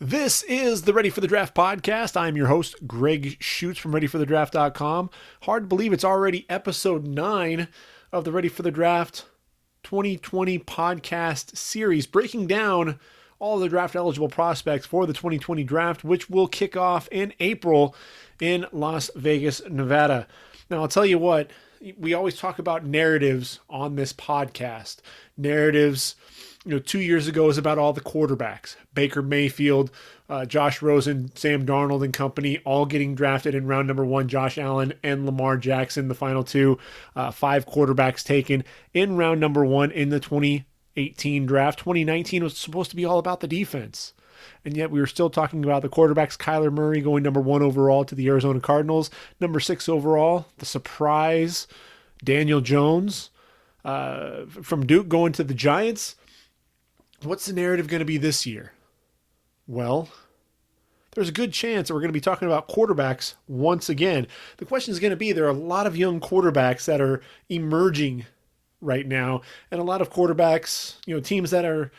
This is the Ready for the Draft podcast. I'm your host, Gregg Schutze from ReadyForTheDraft.com. Hard to believe it's already episode 9 of the Ready for the Draft 2020 podcast series, breaking down all the draft eligible prospects for the 2020 draft, which will kick off in April in Las Vegas, Nevada. Now, I'll tell you what, we always talk about narratives on this podcast. Narratives, 2 years ago was about all the quarterbacks. Baker Mayfield, Josh Rosen, Sam Darnold and company all getting drafted in round number 1. Josh Allen and Lamar Jackson, the final two. 5 quarterbacks taken in round number 1 in the 2018 draft. 2019 was supposed to be all about the defense. And yet we were still talking about the quarterbacks. Kyler Murray going number 1 overall to the Arizona Cardinals. Number 6 overall, the surprise, Daniel Jones from Duke going to the Giants. What's the narrative going to be this year? Well, there's a good chance that we're going to be talking about quarterbacks once again. The question is going to be, there are a lot of young quarterbacks that are emerging right now, and a lot of quarterbacks, teams that are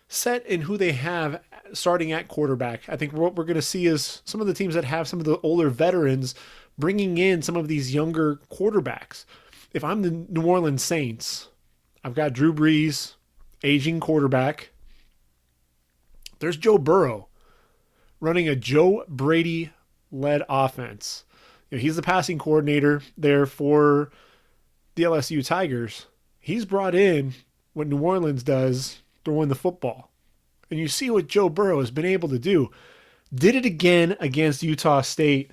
set in who they have starting at quarterback. I think what we're going to see is some of the teams that have some of the older veterans bringing in some of these younger quarterbacks. If I'm the New Orleans Saints, I've got Drew Brees, aging quarterback. There's Joe Burrow running a Joe Brady-led offense. He's the passing coordinator there for the LSU Tigers. He's brought in what New Orleans does throwing the football. And you see what Joe Burrow has been able to do. Did it again against Utah State.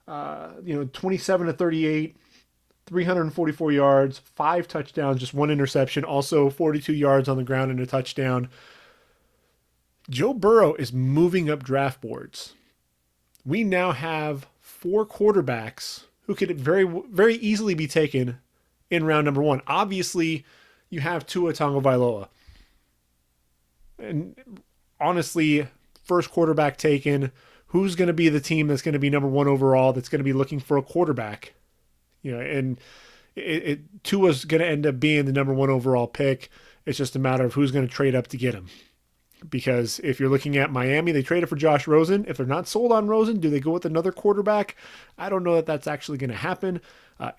27-38. 344 yards, 5 touchdowns, just 1 interception, also 42 yards on the ground and a touchdown. Joe Burrow is moving up draft boards. We now have 4 quarterbacks who could very, very easily be taken in round number 1. Obviously, you have Tua Tagovailoa. And honestly, first quarterback taken, who's going to be the team that's going to be number 1 overall that's going to be looking for a quarterback? And Tua's going to end up being the number 1 overall pick. It's just a matter of who's going to trade up to get him. Because if you're looking at Miami, they traded for Josh Rosen. If they're not sold on Rosen, do they go with another quarterback? I don't know that that's actually going to happen.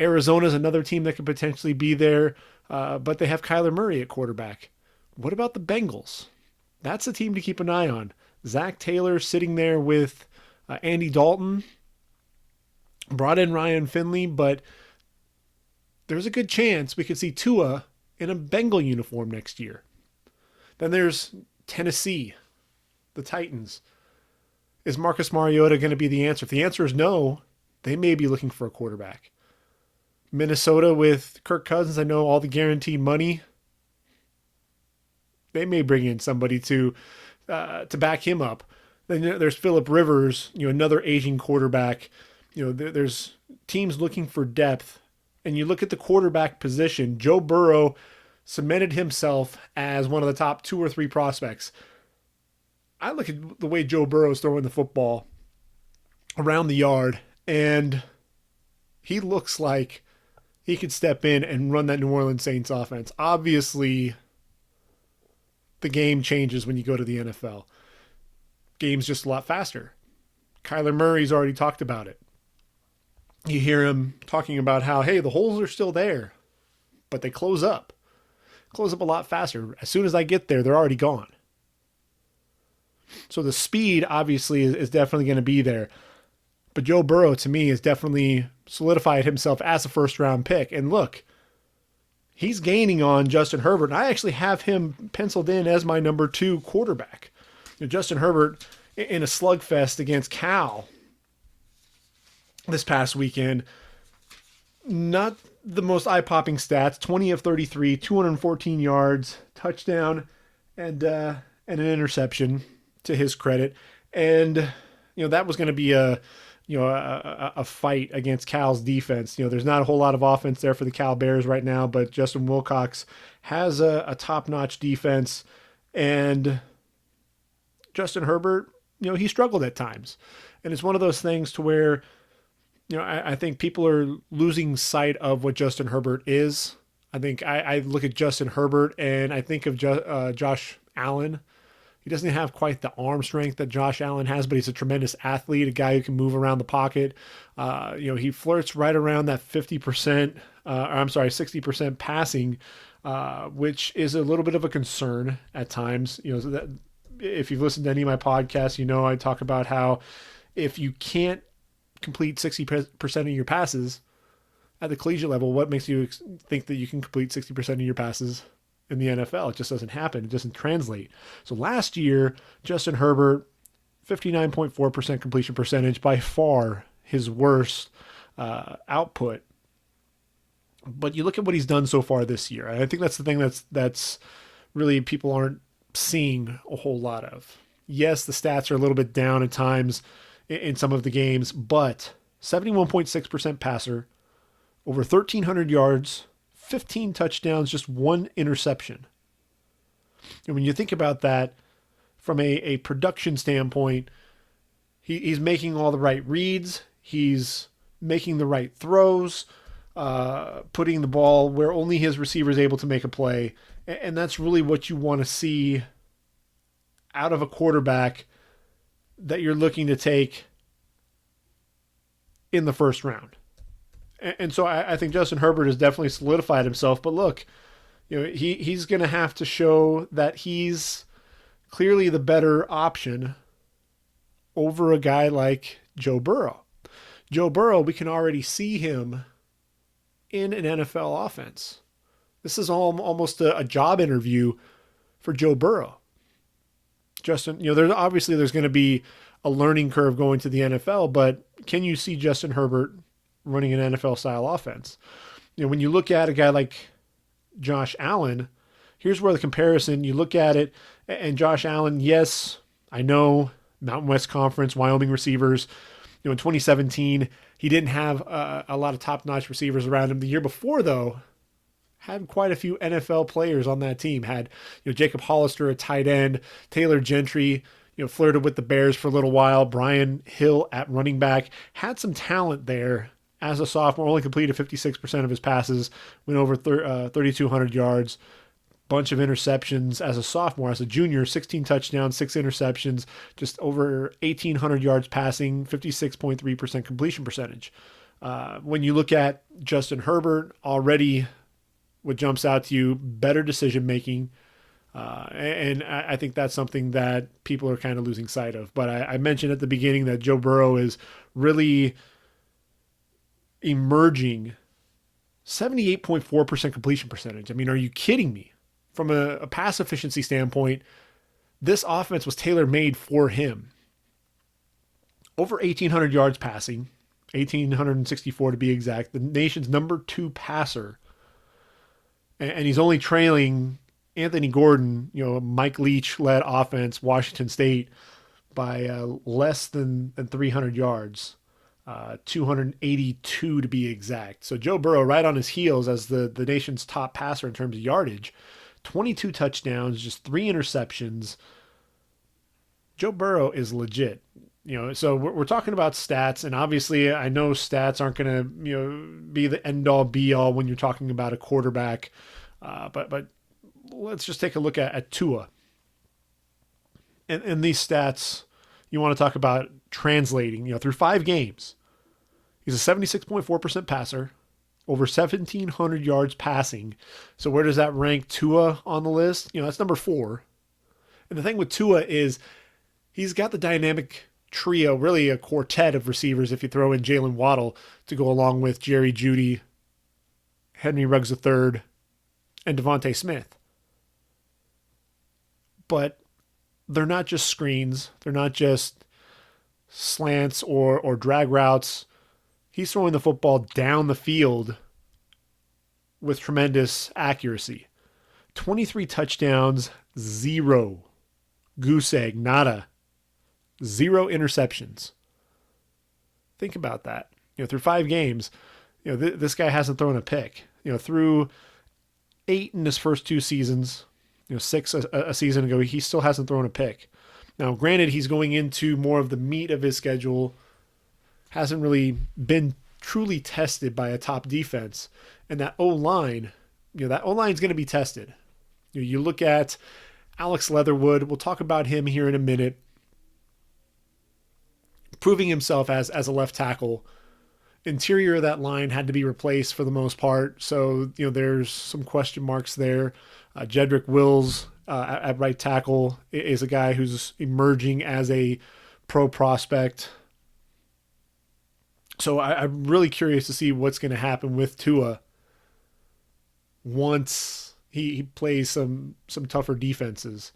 Arizona's another team that could potentially be there, but they have Kyler Murray at quarterback. What about the Bengals? That's a team to keep an eye on. Zach Taylor sitting there with Andy Dalton. Brought in Ryan Finley, but there's a good chance we could see Tua in a Bengal uniform next year. Then there's Tennessee, the Titans. Is Marcus Mariota going to be the answer? If the answer is no, they may be looking for a quarterback. Minnesota with Kirk Cousins, I know all the guaranteed money. They may bring in somebody to back him up. Then there's Phillip Rivers, another aging quarterback. There's teams looking for depth, and you look at the quarterback position. Joe Burrow cemented himself as one of the top 2 or 3 prospects. I look at the way Joe Burrow is throwing the football around the yard, and he looks like he could step in and run that New Orleans Saints offense. Obviously, the game changes when you go to the NFL. Game's just a lot faster. Kyler Murray's already talked about it. You hear him talking about how, hey, the holes are still there, but they close up a lot faster. As soon as I get there, they're already gone. So the speed, obviously, is definitely going to be there. But Joe Burrow, to me, has definitely solidified himself as a first-round pick. And look, he's gaining on Justin Herbert. And I actually have him penciled in as my number 2 quarterback. Justin Herbert in a slugfest against Cal this past weekend, not the most eye-popping stats. 20 of 33, 214 yards, touchdown, and an interception to his credit. And that was going to be a fight against Cal's defense. There's not a whole lot of offense there for the Cal Bears right now, but Justin Wilcox has a top-notch defense, and Justin Herbert, he struggled at times. And it's one of those things to where I think people are losing sight of what Justin Herbert is. I think I look at Justin Herbert and I think of Josh Allen He doesn't have quite the arm strength that Josh Allen has, but he's a tremendous athlete, a guy who can move around the pocket. He flirts right around that 50%, 60% passing, which is a little bit of a concern at times. So that if you've listened to any of my podcasts, I talk about how if you can't complete 60% of your passes at the collegiate level, what makes you think that you can complete 60% of your passes in the NFL? It just doesn't happen. It doesn't translate. So last year, Justin Herbert, 59.4% completion percentage, by far his worst output. But you look at what he's done so far this year, and I think that's the thing that's really people aren't seeing a whole lot of. Yes, the stats are a little bit down at times in some of the games, but 71.6% passer, over 1,300 yards, 15 touchdowns, just one interception. And when you think about that from a production standpoint, he's making all the right reads. He's making the right throws, putting the ball where only his receiver is able to make a play. And that's really what you want to see out of a quarterback that you're looking to take in the first round. And so I think Justin Herbert has definitely solidified himself. But look, he's going to have to show that he's clearly the better option over a guy like Joe Burrow. Joe Burrow, we can already see him in an NFL offense. This is almost a job interview for Joe Burrow. Justin, there's going to be a learning curve going to the NFL, but can you see Justin Herbert running an NFL-style offense? When you look at a guy like Josh Allen, here's where the comparison, you look at it, and Josh Allen, yes, I know, Mountain West Conference, Wyoming receivers. In 2017, he didn't have a lot of top-notch receivers around him. The year before, though, had quite a few NFL players on that team. Had Jacob Hollister at tight end, Taylor Gentry, flirted with the Bears for a little while, Brian Hill at running back. Had some talent there as a sophomore, only completed 56% of his passes, went over 3,200 yards, bunch of interceptions as a sophomore. As a junior, 16 touchdowns, 6 interceptions, just over 1,800 yards passing, 56.3% completion percentage. When you look at Justin Herbert, already what jumps out to you, better decision-making, and I think that's something that people are kind of losing sight of. But I mentioned at the beginning that Joe Burrow is really emerging. 78.4% completion percentage. I mean, are you kidding me? From a pass efficiency standpoint, this offense was tailor-made for him. Over 1,800 yards passing, 1,864 to be exact, the nation's number 2 passer. And he's only trailing Anthony Gordon, Mike Leach-led offense, Washington State, by less than 300 yards. 282 to be exact. So Joe Burrow right on his heels as the nation's top passer in terms of yardage. 22 touchdowns, just 3 interceptions. Joe Burrow is legit. So we're talking about stats, and obviously I know stats aren't going to be the end-all be-all when you're talking about a quarterback. But let's just take a look at Tua. And these stats, you want to talk about translating, through 5 games. He's a 76.4% passer, over 1,700 yards passing. So where does that rank Tua on the list? That's number 4. And the thing with Tua is he's got the dynamic trio, really a quartet of receivers if you throw in Jalen Waddle to go along with Jerry Jeudy, Henry Ruggs III, and Devontae Smith. But they're not just screens. They're not just slants or drag routes. He's throwing the football down the field with tremendous accuracy. 23 touchdowns, 0. Goose egg, nada. 0 interceptions. Think about that. Through 5 games, this guy hasn't thrown a pick. Through 8 in his first 2 seasons, 6 a season ago, he still hasn't thrown a pick. Now, granted, he's going into more of the meat of his schedule, hasn't really been truly tested by a top defense. And that O-line, that O-line is going to be tested. You look at Alex Leatherwood, we'll talk about him here in a minute, proving himself as a left tackle. Interior of that line had to be replaced for the most part, so there's some question marks there. Jedrick Wills at right tackle is a guy who's emerging as a pro prospect. So I'm really curious to see what's going to happen with Tua once he plays some tougher defenses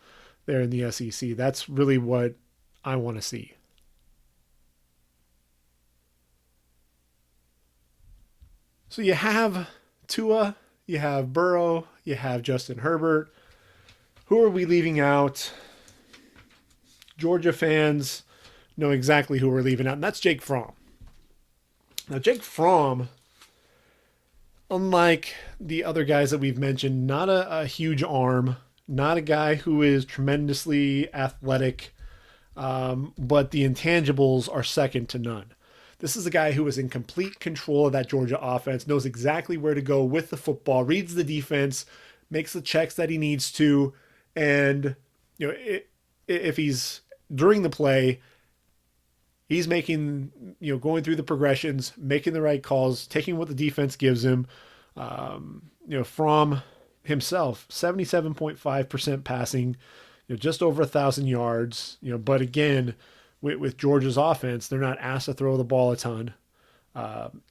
there in the SEC. That's really what I want to see. So you have Tua, you have Burrow, you have Justin Herbert. Who are we leaving out? Georgia fans know exactly who we're leaving out, and that's Jake Fromm. Now, Jake Fromm, unlike the other guys that we've mentioned, not a huge arm, not a guy who is tremendously athletic, but the intangibles are second to none. This is a guy who is in complete control of that Georgia offense, knows exactly where to go with the football, reads the defense, makes the checks that he needs to, and if he's during the play, he's making, going through the progressions, making the right calls, taking what the defense gives him. From himself, 77.5% passing, just over 1,000 yards. But again, with Georgia's offense, they're not asked to throw the ball a ton.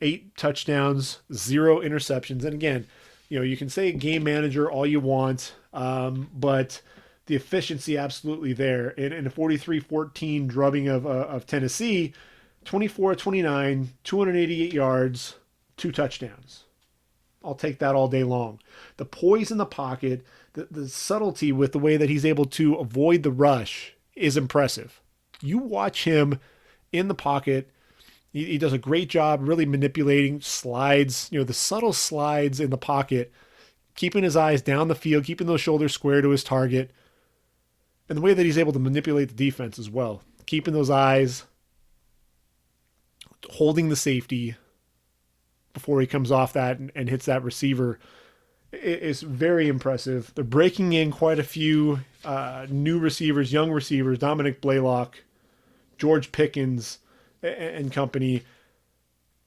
8 touchdowns, 0 interceptions. And again, you can say game manager all you want, but the efficiency absolutely there. In a 43-14 drubbing of Tennessee, 24-29, 288 yards, 2 touchdowns. I'll take that all day long. The poise in the pocket, the subtlety with the way that he's able to avoid the rush is impressive. You watch him in the pocket. He does a great job really manipulating slides, the subtle slides in the pocket, keeping his eyes down the field, keeping those shoulders square to his target, and the way that he's able to manipulate the defense as well, keeping those eyes, holding the safety before he comes off that and hits that receiver is very impressive. They're breaking in quite a few new receivers, young receivers, Dominic Blaylock, George Pickens, and company.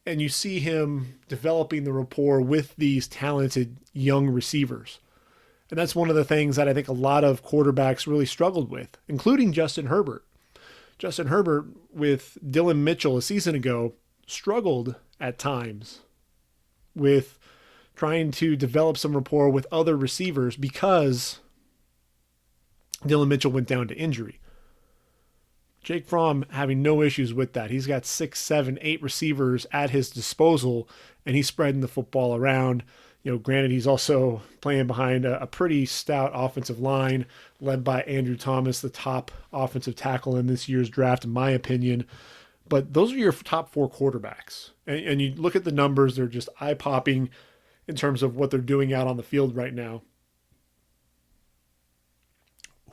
And you see him developing the rapport with these talented young receivers. And that's one of the things that I think a lot of quarterbacks really struggled with, including Justin Herbert. Justin Herbert, with Dylan Mitchell a season ago, struggled at times with trying to develop some rapport with other receivers because Dylan Mitchell went down to injury. Jake Fromm having no issues with that. He's got 6, 7, 8 receivers at his disposal, and he's spreading the football around. Granted, he's also playing behind a pretty stout offensive line led by Andrew Thomas, the top offensive tackle in this year's draft, in my opinion. But those are your top 4 quarterbacks. And you look at the numbers, they're just eye-popping in terms of what they're doing out on the field right now.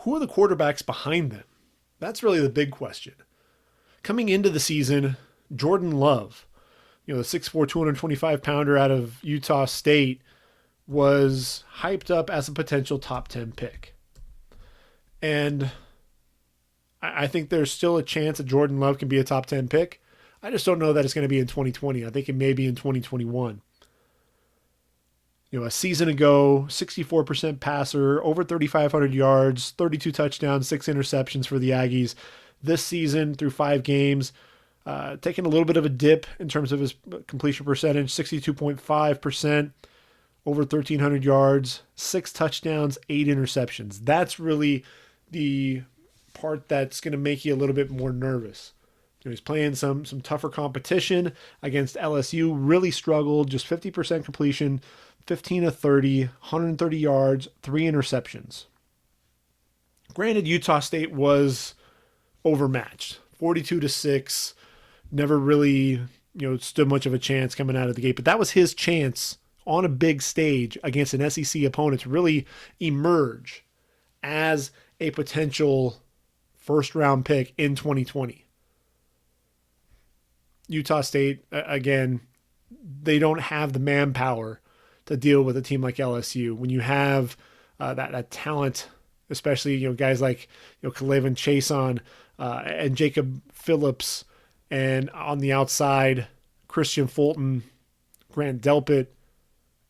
Who are the quarterbacks behind them? That's really the big question. Coming into the season, Jordan Love, the 6'4", 225-pounder out of Utah State, was hyped up as a potential top 10 pick. And I think there's still a chance that Jordan Love can be a top 10 pick. I just don't know that it's going to be in 2020. I think it may be in 2021. A season ago, 64% passer, over 3,500 yards, 32 touchdowns, 6 interceptions for the Aggies. This season, through 5 games, taking a little bit of a dip in terms of his completion percentage, 62.5%, over 1,300 yards, 6 touchdowns, 8 interceptions. That's really the part that's going to make you a little bit more nervous. He's playing some tougher competition against LSU, really struggled, just 50% completion, 15 of 30, 130 yards, 3 interceptions. Granted, Utah State was overmatched, 42-6, never really, stood much of a chance coming out of the gate, but that was his chance on a big stage against an SEC opponent to really emerge as a potential first-round pick in 2020. Utah State, again, they don't have the manpower to deal with a team like LSU. When you have that talent especially, guys like, Kalevan Chason and Jacob Phillips, and on the outside, Christian Fulton, Grant Delpit,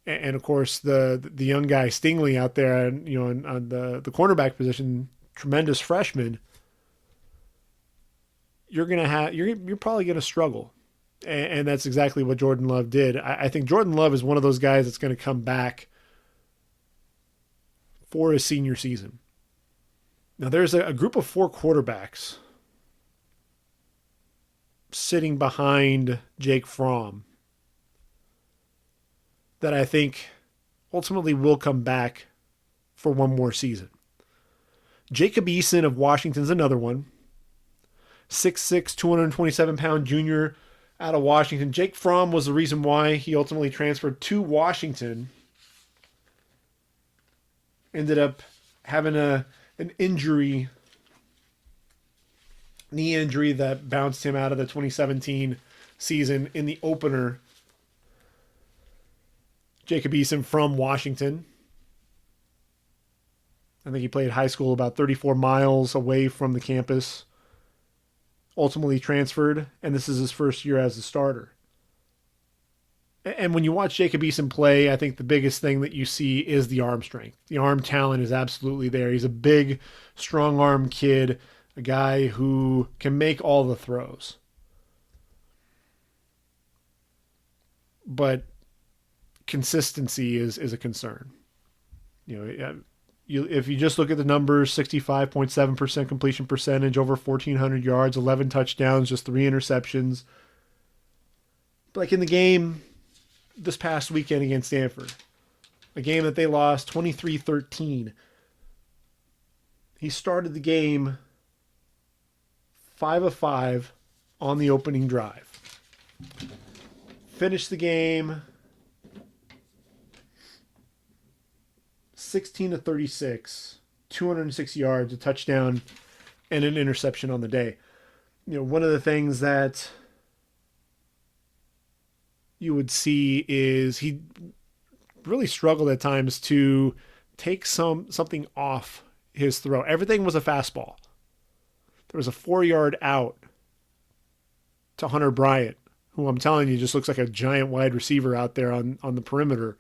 and of course the young guy Stingley out there, and on the cornerback position, tremendous freshman. You're probably gonna struggle, and that's exactly what Jordan Love did. I think Jordan Love is one of those guys that's going to come back for his senior season. Now there's a group of 4 quarterbacks sitting behind Jake Fromm that I think ultimately will come back for one more season. Jacob Eason of Washington's another one. 6'6", 227-pound junior out of Washington. Jake Fromm was the reason why he ultimately transferred to Washington. Ended up having an injury, knee injury, that bounced him out of the 2017 season in the opener. Jacob Eason from Washington. I think he played high school about 34 miles away from the campus. Ultimately transferred, and this is his first year as a starter. And when you watch Jacob Eason play, I think the biggest thing that you see is the arm strength. The arm talent is absolutely there. He's a big, strong arm kid, a guy who can make all the throws. But consistency is a concern. If you just look at the numbers, 65.7% completion percentage, over 1,400 yards, 11 touchdowns, just 3 interceptions. But like in the game this past weekend against Stanford, a game that they lost 23-13, he started the game 5 of 5 on the opening drive. Finished the game 16-36, 206 yards, a touchdown, and an interception on the day. One of the things that you would see is he really struggled at times to take something off his throw. Everything was a fastball. There was a 4-yard out to Hunter Bryant, who I'm telling you just looks like a giant wide receiver out there on the perimeter.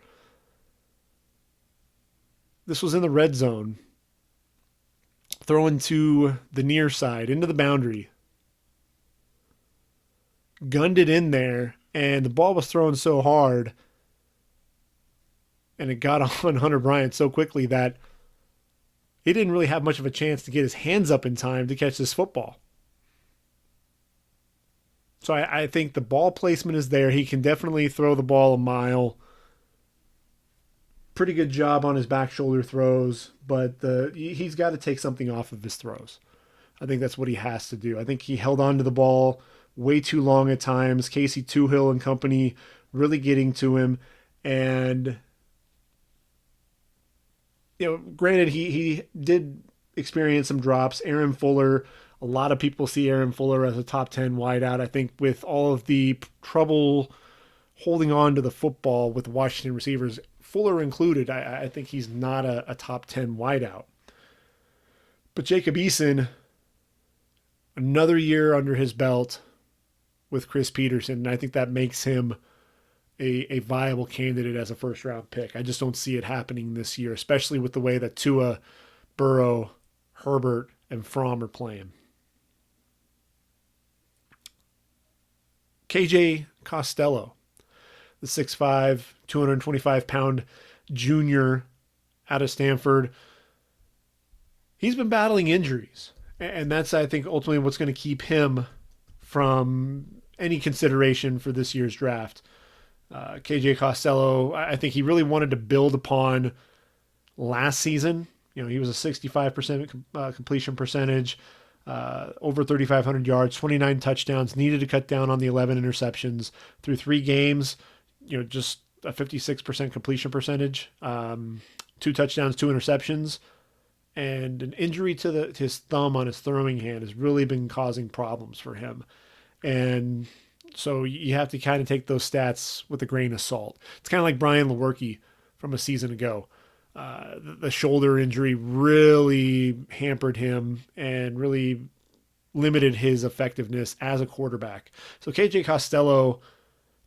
This was in the red zone. Throwing to the near side, into the boundary. Gunned it in there, and the ball was thrown so hard, and it got on Hunter Bryant so quickly that he didn't really have much of a chance to get his hands up in time to catch this football. So I think the ball placement is there. He can definitely throw the ball a mile. Pretty good job on his back shoulder throws, but he's got to take something off of his throws. I think that's what he has to do. I think he held on to the ball way too long at times. Casey Toohill and company really getting to him. And, granted, he did experience some drops. Aaron Fuller, a lot of people see Aaron Fuller as a top 10 wideout. I think with all of the trouble holding on to the football with the Washington receivers, Fuller included, I think he's not a top 10 wideout. But Jacob Eason, another year under his belt with Chris Peterson, and I think that makes him a viable candidate as a first-round pick. I just don't see it happening this year, especially with the way that Tua, Burrow, Herbert, and Fromm are playing. KJ Costello, the 6'5", 225-pound junior out of Stanford. He's been battling injuries, and that's, I think, ultimately what's going to keep him from any consideration for this year's draft. KJ Costello, I think he really wanted to build upon last season. He was a 65% completion percentage, over 3,500 yards, 29 touchdowns, needed to cut down on the 11 interceptions through 3 games. Just a 56% completion percentage, 2 touchdowns, 2 interceptions, and an injury to his thumb on his throwing hand has really been causing problems for him. And so you have to kind of take those stats with a grain of salt. It's kind of like Brian Lewerke from a season ago. The shoulder injury really hampered him and really limited his effectiveness as a quarterback. So KJ Costello,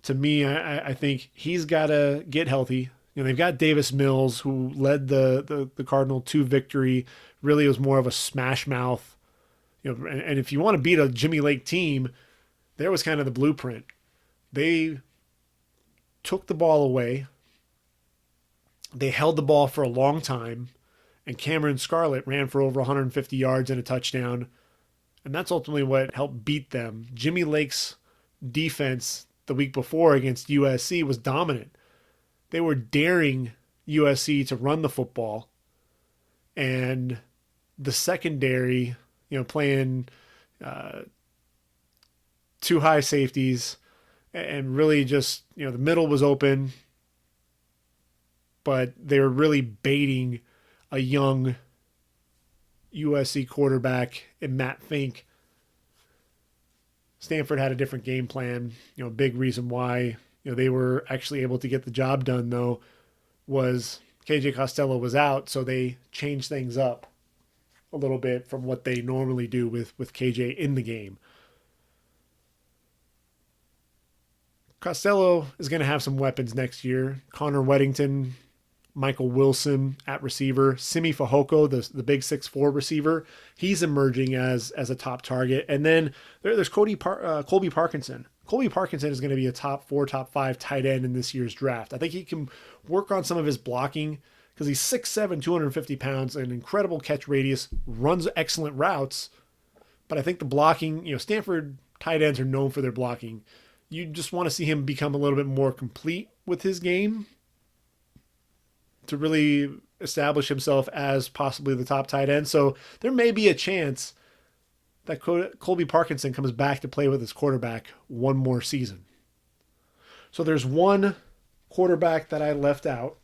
to me, I think he's got to get healthy. They've got Davis Mills, who led the Cardinal to victory. Really was more of a smash mouth. And if you want to beat a Jimmy Lake team, there was kind of the blueprint. They took the ball away. They held the ball for a long time, and Cameron Scarlett ran for over 150 yards and a touchdown. And that's ultimately what helped beat them. Jimmy Lake's defense the week before against USC was dominant. They were daring USC to run the football. And the secondary, playing two high safeties and really just, the middle was open, but they were really baiting a young USC quarterback in Matt Fink. Stanford had a different game plan. Big reason why they were actually able to get the job done, though, was KJ Costello was out, so they changed things up a little bit from what they normally do with KJ in the game. Costello is going to have some weapons next year. Connor Weddington, Michael Wilson at receiver, Simi Fehoko, the big 6'4" receiver, he's emerging as a top target. And then there's Colby Parkinson. Colby Parkinson is going to be a top 4, top 5 tight end in this year's draft. I think he can work on some of his blocking because he's 6'7", 250 pounds, an incredible catch radius, runs excellent routes. But I think the blocking, Stanford tight ends are known for their blocking. You just want to see him become a little bit more complete with his game to really establish himself as possibly the top tight end. So there may be a chance that Colby Parkinson comes back to play with his quarterback one more season. So there's one quarterback that I left out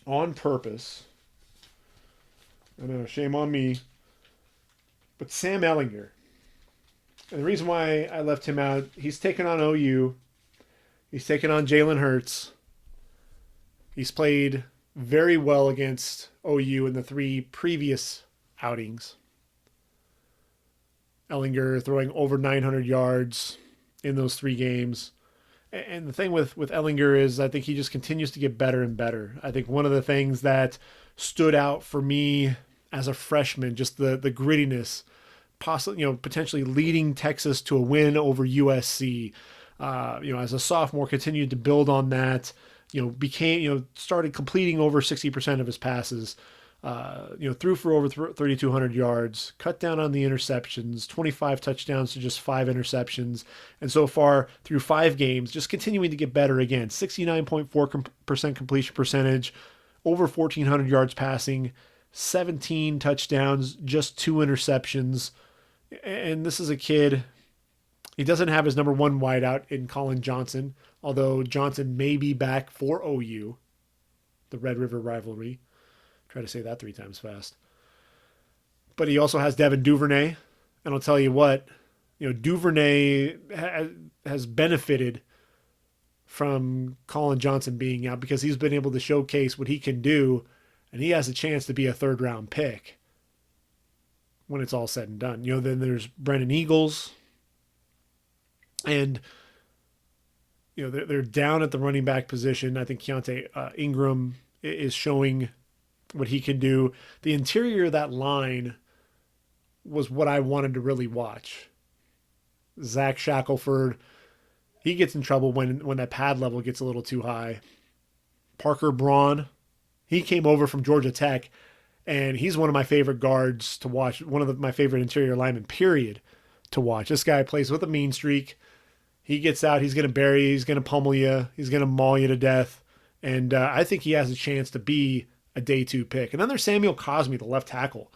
on purpose. I know, shame on me. But Sam Ehlinger. And the reason why I left him out, he's taken on OU. He's taken on Jalen Hurts. He's played very well against OU in the 3 previous outings. Ehlinger throwing over 900 yards in those 3 games. And the thing with Ehlinger is I think he just continues to get better and better. I think one of the things that stood out for me as a freshman, just the grittiness, possibly, potentially leading Texas to a win over USC. As a sophomore, continued to build on that. Started completing over 60% of his passes. Threw for over 3,200 yards, cut down on the interceptions, 25 touchdowns to just 5 interceptions. And so far through 5 games, just continuing to get better again. 69.4% completion percentage, over 1,400 yards passing, 17 touchdowns, just 2 interceptions. And this is a kid, he doesn't have his number 1 wideout in Colin Johnson, although Johnson may be back for OU, the Red River rivalry. Try to say that 3 times fast. But he also has Devin Duvernay. And I'll tell you what, Duvernay has benefited from Colin Johnson being out because he's been able to showcase what he can do, and he has a chance to be a 3rd-round pick when it's all said and done. Then there's Brennan Eagles, and they're down at the running back position. I think Keontae Ingram is showing what he can do. The interior of that line was what I wanted to really watch. Zach Shackelford, he gets in trouble when that pad level gets a little too high. Parker Braun, he came over from Georgia Tech, and he's one of my favorite guards to watch, one of my favorite interior linemen, period, to watch. This guy plays with a mean streak. He gets out, he's going to bury you, he's going to pummel you, he's going to maul you to death, and I think he has a chance to be a day 2 pick. And then there's Samuel Cosme, the left tackle.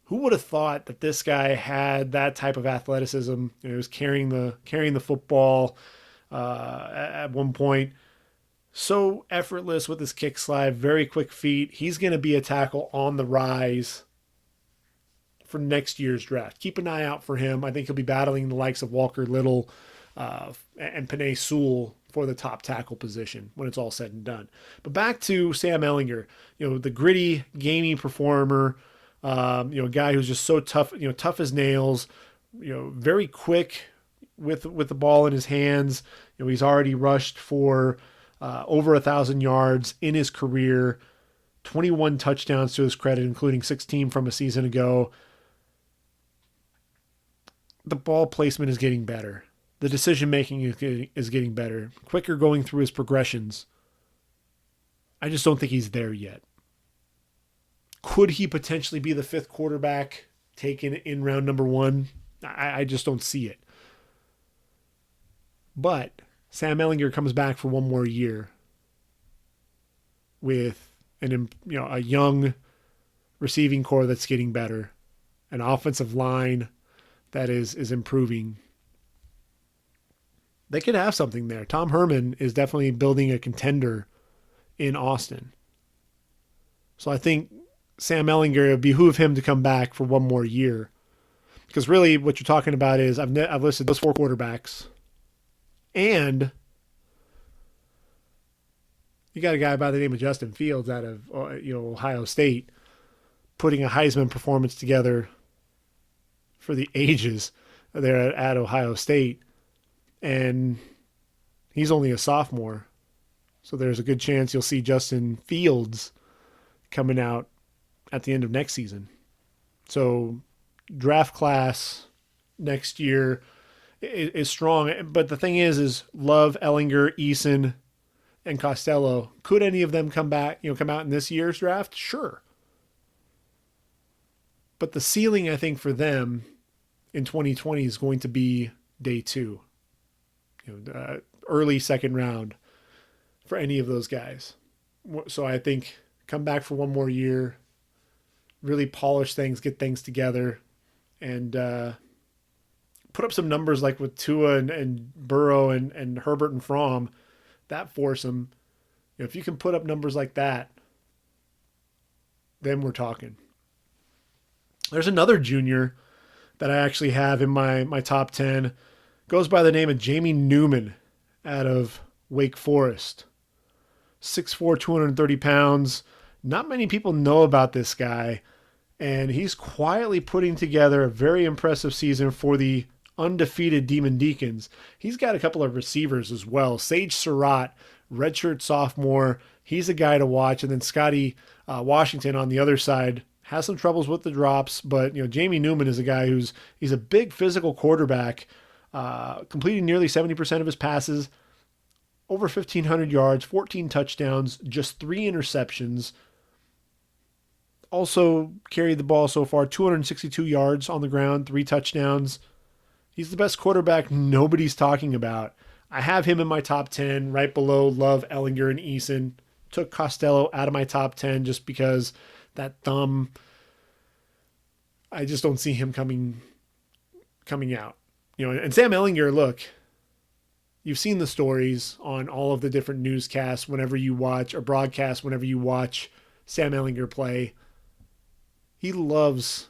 Who would have thought that this guy had that type of athleticism? He was carrying the football at one point. So effortless with his kick slide, very quick feet. He's going to be a tackle on the rise for next year's draft. Keep an eye out for him. I think he'll be battling the likes of Walker Little and Penei Sewell for the top tackle position when it's all said and done. But back to Sam Ehlinger, the gritty, gamey performer, a guy who's just so tough, tough as nails, very quick with the ball in his hands. He's already rushed for over 1,000 yards in his career, 21 touchdowns to his credit, including 16 from a season ago. The ball placement is getting better. The decision-making is getting better. Quicker going through his progressions. I just don't think he's there yet. Could he potentially be the 5th quarterback taken in round number 1? I just don't see it. But Sam Ehlinger comes back for one more year with a young receiving core that's getting better, an offensive line that is improving. They could have something there. Tom Herman is definitely building a contender in Austin. So I think Sam Ehlinger, it would behoove him to come back for one more year. Because really what you're talking about is I've listed those 4 quarterbacks. And you got a guy by the name of Justin Fields out of Ohio State putting a Heisman performance together for the ages there at Ohio State. And he's only a sophomore. So there's a good chance you'll see Justin Fields coming out at the end of next season. So draft class next year is strong. But the thing is Love, Ehlinger, Eason, and Costello. Could any of them come out in this year's draft? Sure. But the ceiling, I think, for them in 2020 is going to be day 2. Early 2nd round for any of those guys. So I think come back for one more year, really polish things, get things together, and put up some numbers like with Tua and Burrow and Herbert and Fromm. That foursome, if you can put up numbers like that, then we're talking. There's another junior that I actually have in my top 10. Goes by the name of Jamie Newman out of Wake Forest. 6'4", 230 pounds. Not many people know about this guy. And he's quietly putting together a very impressive season for the undefeated Demon Deacons. He's got a couple of receivers as well. Sage Surratt, redshirt sophomore. He's a guy to watch. And then Scotty Washington on the other side has some troubles with the drops. But Jamie Newman is a guy he's a big physical quarterback. Completing nearly 70% of his passes, over 1,500 yards, 14 touchdowns, just 3 interceptions. Also carried the ball so far, 262 yards on the ground, 3 touchdowns. He's the best quarterback nobody's talking about. I have him in my top 10, right below Love, Ehlinger, and Eason. Took Costello out of my top 10 just because that thumb, I just don't see him coming out. And Sam Ehlinger, look, you've seen the stories on all of the different newscasts whenever you watch, or broadcasts whenever you watch Sam Ehlinger play. He lives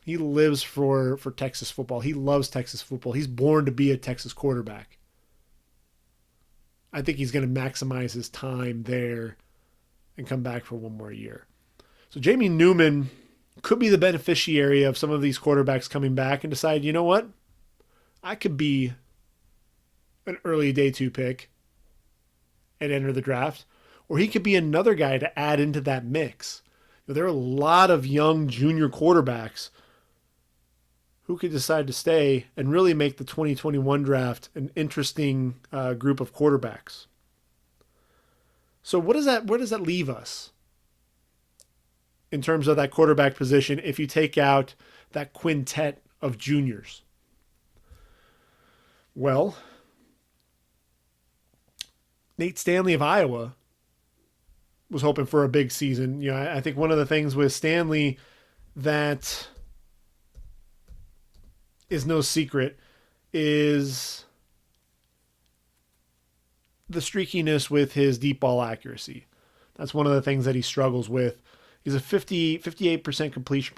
for Texas football. He loves Texas football. He's born to be a Texas quarterback. I think he's going to maximize his time there and come back for one more year. So Jamie Newman could be the beneficiary of some of these quarterbacks coming back and decide, you know what? I could be an early day 2 pick and enter the draft, or he could be another guy to add into that mix. There are a lot of young junior quarterbacks who could decide to stay and really make the 2021 draft an interesting group of quarterbacks. So where does that leave us in terms of that quarterback position if you take out that quintet of juniors? Well, Nate Stanley of Iowa was hoping for a big season. I think one of the things with Stanley that is no secret is the streakiness with his deep ball accuracy. That's one of the things that he struggles with. He's a 58% completion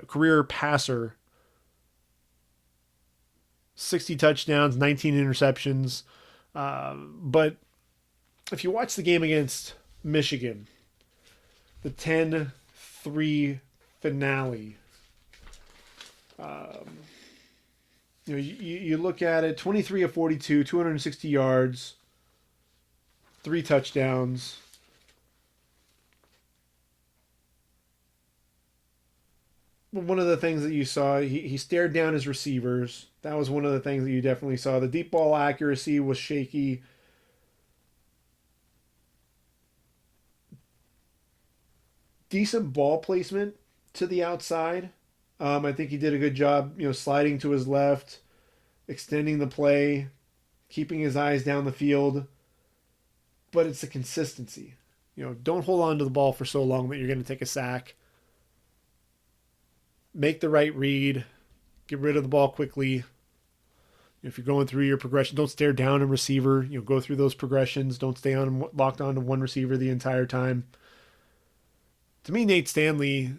career passer. 60 touchdowns, 19 interceptions. But if you watch the game against Michigan, the 10-3 finale, you look at it, 23 of 42, 260 yards, 3 touchdowns. One of the things that you saw, he stared down his receivers. That was one of the things that you definitely saw. The deep ball accuracy was shaky. Decent ball placement to the outside. I think he did a good job, sliding to his left, extending the play, keeping his eyes down the field. But it's the consistency. Don't hold on to the ball for so long that you're going to take a sack. Make the right read. Get rid of the ball quickly. If you're going through your progression, don't stare down a receiver. Go through those progressions. Don't stay locked on to one receiver the entire time. To me, Nate Stanley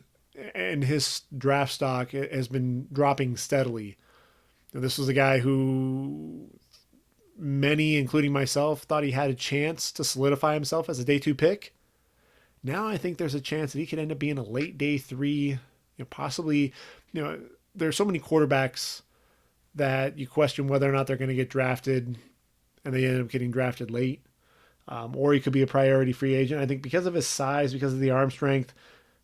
and his draft stock has been dropping steadily. This was a guy who many, including myself, thought he had a chance to solidify himself as a day 2 pick. Now I think there's a chance that he could end up being a late day 3, possibly. There's so many quarterbacks that you question whether or not they're going to get drafted, and they end up getting drafted late. Or he could be a priority free agent. I think because of his size, because of the arm strength,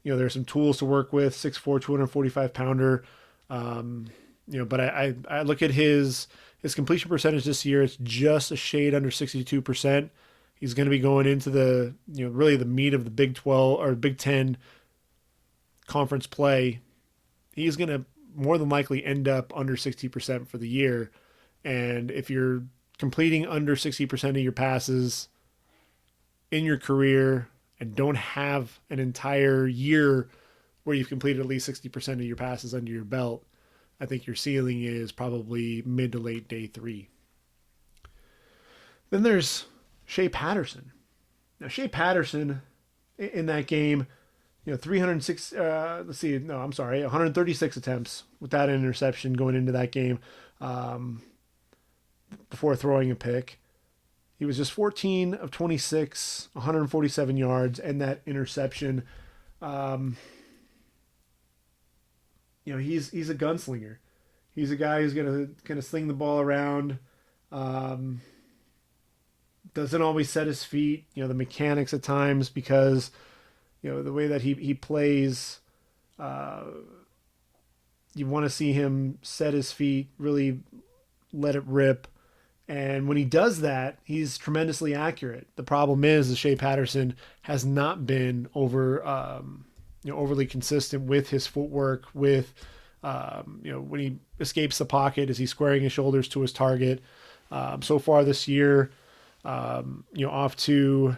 there's some tools to work with. 6'4", 245-pounder. But I look at his completion percentage this year. It's just a shade under 62%. He's going to be going into the really the meat of the Big 12 or Big 10 conference play. He's going to more than likely end up under 60% for the year. And if you're completing under 60% of your passes in your career and don't have an entire year where you've completed at least 60% of your passes under your belt, I think your ceiling is probably mid to late day 3. Then there's Shea Patterson. Now, Shea Patterson in that game, 136 attempts without an interception going into that game before throwing a pick. He was just 14 of 26, 147 yards, and that interception. He's a gunslinger. He's a guy who's gonna sling the ball around. Doesn't always set his feet. The mechanics at times, because the way that he plays. You want to see him set his feet, really let it rip. And when he does that, he's tremendously accurate. The problem is that Shea Patterson has not been overly consistent with his footwork, with when he escapes the pocket, is he squaring his shoulders to his target? So far this year, off to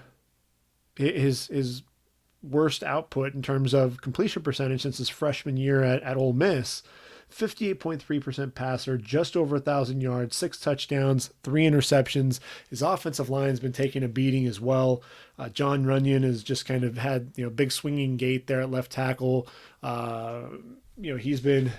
his worst output in terms of completion percentage since his freshman year at Ole Miss. 58.3% passer, just over 1,000 yards, 6 touchdowns, 3 interceptions. His offensive line has been taking a beating as well. John Runyon has just kind of had big swinging gait there at left tackle. He's been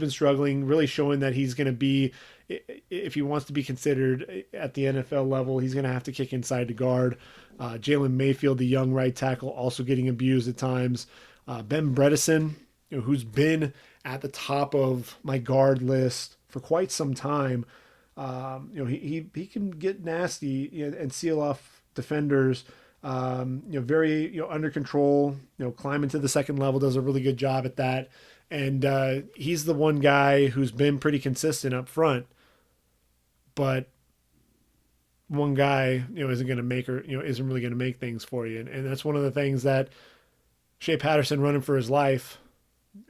struggling, really showing that he's going to be, if he wants to be considered at the NFL level, he's going to have to kick inside to guard. Jalen Mayfield, the young right tackle, also getting abused at times. Ben Bredesen, who's been at the top of my guard list for quite some time. He can get nasty and seal off defenders. Very under control. Climb into the second level, does a really good job at that. And he's the one guy who's been pretty consistent up front, but one guy isn't going to make isn't really going to make things for you. And that's one of the things that Shea Patterson, running for his life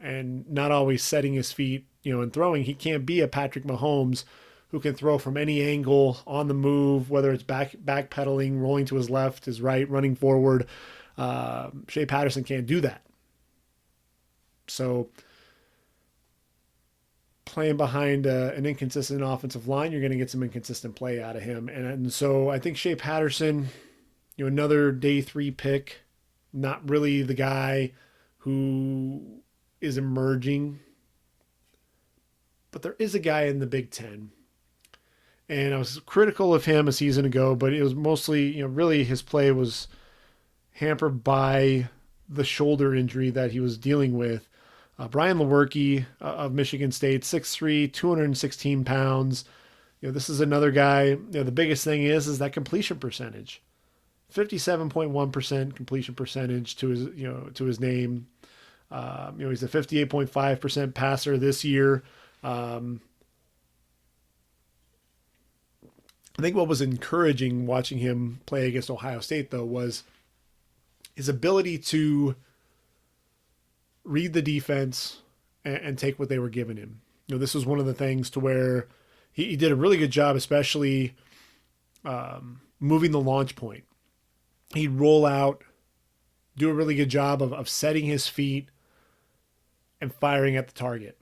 and not always setting his feet, and throwing. He can't be a Patrick Mahomes who can throw from any angle on the move, whether it's backpedaling, rolling to his left, his right, running forward. Shea Patterson can't do that. So playing behind an inconsistent offensive line, you're going to get some inconsistent play out of him. And so I think Shea Patterson, another day 3 pick, not really the guy who is emerging, but there is a guy in the Big Ten, And I was critical of him a season ago, but it was mostly, really his play was hampered by the shoulder injury that he was dealing with. Brian Lewerke of Michigan State, 6'3", 216 pounds. This is another guy. The biggest thing is that completion percentage, 57.1% completion percentage to his name. He's a 58.5% passer this year. I think what was encouraging watching him play against Ohio State, though, was his ability to read the defense and take what they were giving him. This was one of the things to where he did a really good job, especially moving the launch point. He'd roll out, do a really good job of setting his feet and firing at the target.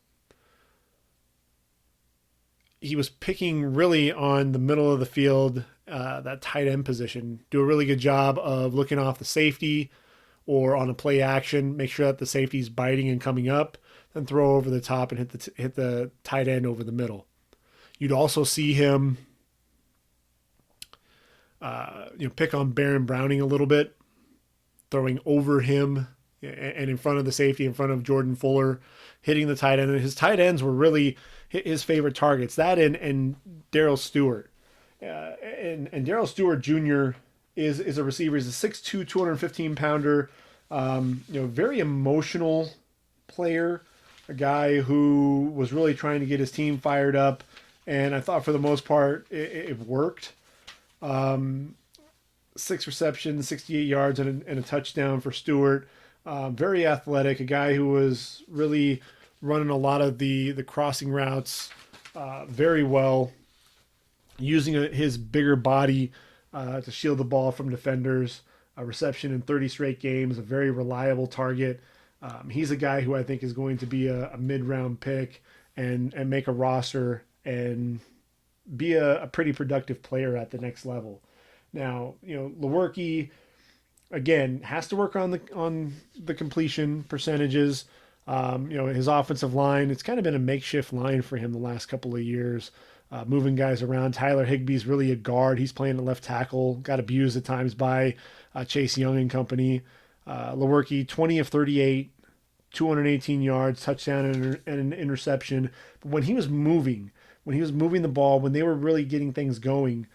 He was picking really on the middle of the field, that tight end position, do a really good job of looking off the safety or on a play action, make sure that the safety's biting and coming up, then throw over the top and hit the tight end over the middle. You'd also see him pick on Baron Browning a little bit, throwing over him and in front of the safety, in front of Jordan Fuller, hitting the tight end. And his tight ends were really his favorite targets. That and Darrell Stewart. And Darrell Stewart Jr. is a receiver. He's a 6'2", 215-pounder. Very emotional player. A guy who was really trying to get his team fired up. And I thought for the most part it worked. 6 receptions, 68 yards, and a touchdown for Stewart. Very athletic, a guy who was really running a lot of the crossing routes very well, using his bigger body to shield the ball from defenders. A reception in 30 straight games, a very reliable target. He's a guy who I think is going to be a mid-round pick and make a roster and be a pretty productive player at the next level. Now, Lewerke, again, has to work on the completion percentages. His offensive line, it's kind of been a makeshift line for him the last couple of years, moving guys around. Tyler Higbee's really a guard. He's playing at left tackle, got abused at times by Chase Young and company. Lewerke, 20 of 38, 218 yards, touchdown and an interception. But when he was moving the ball, when they were really getting things going,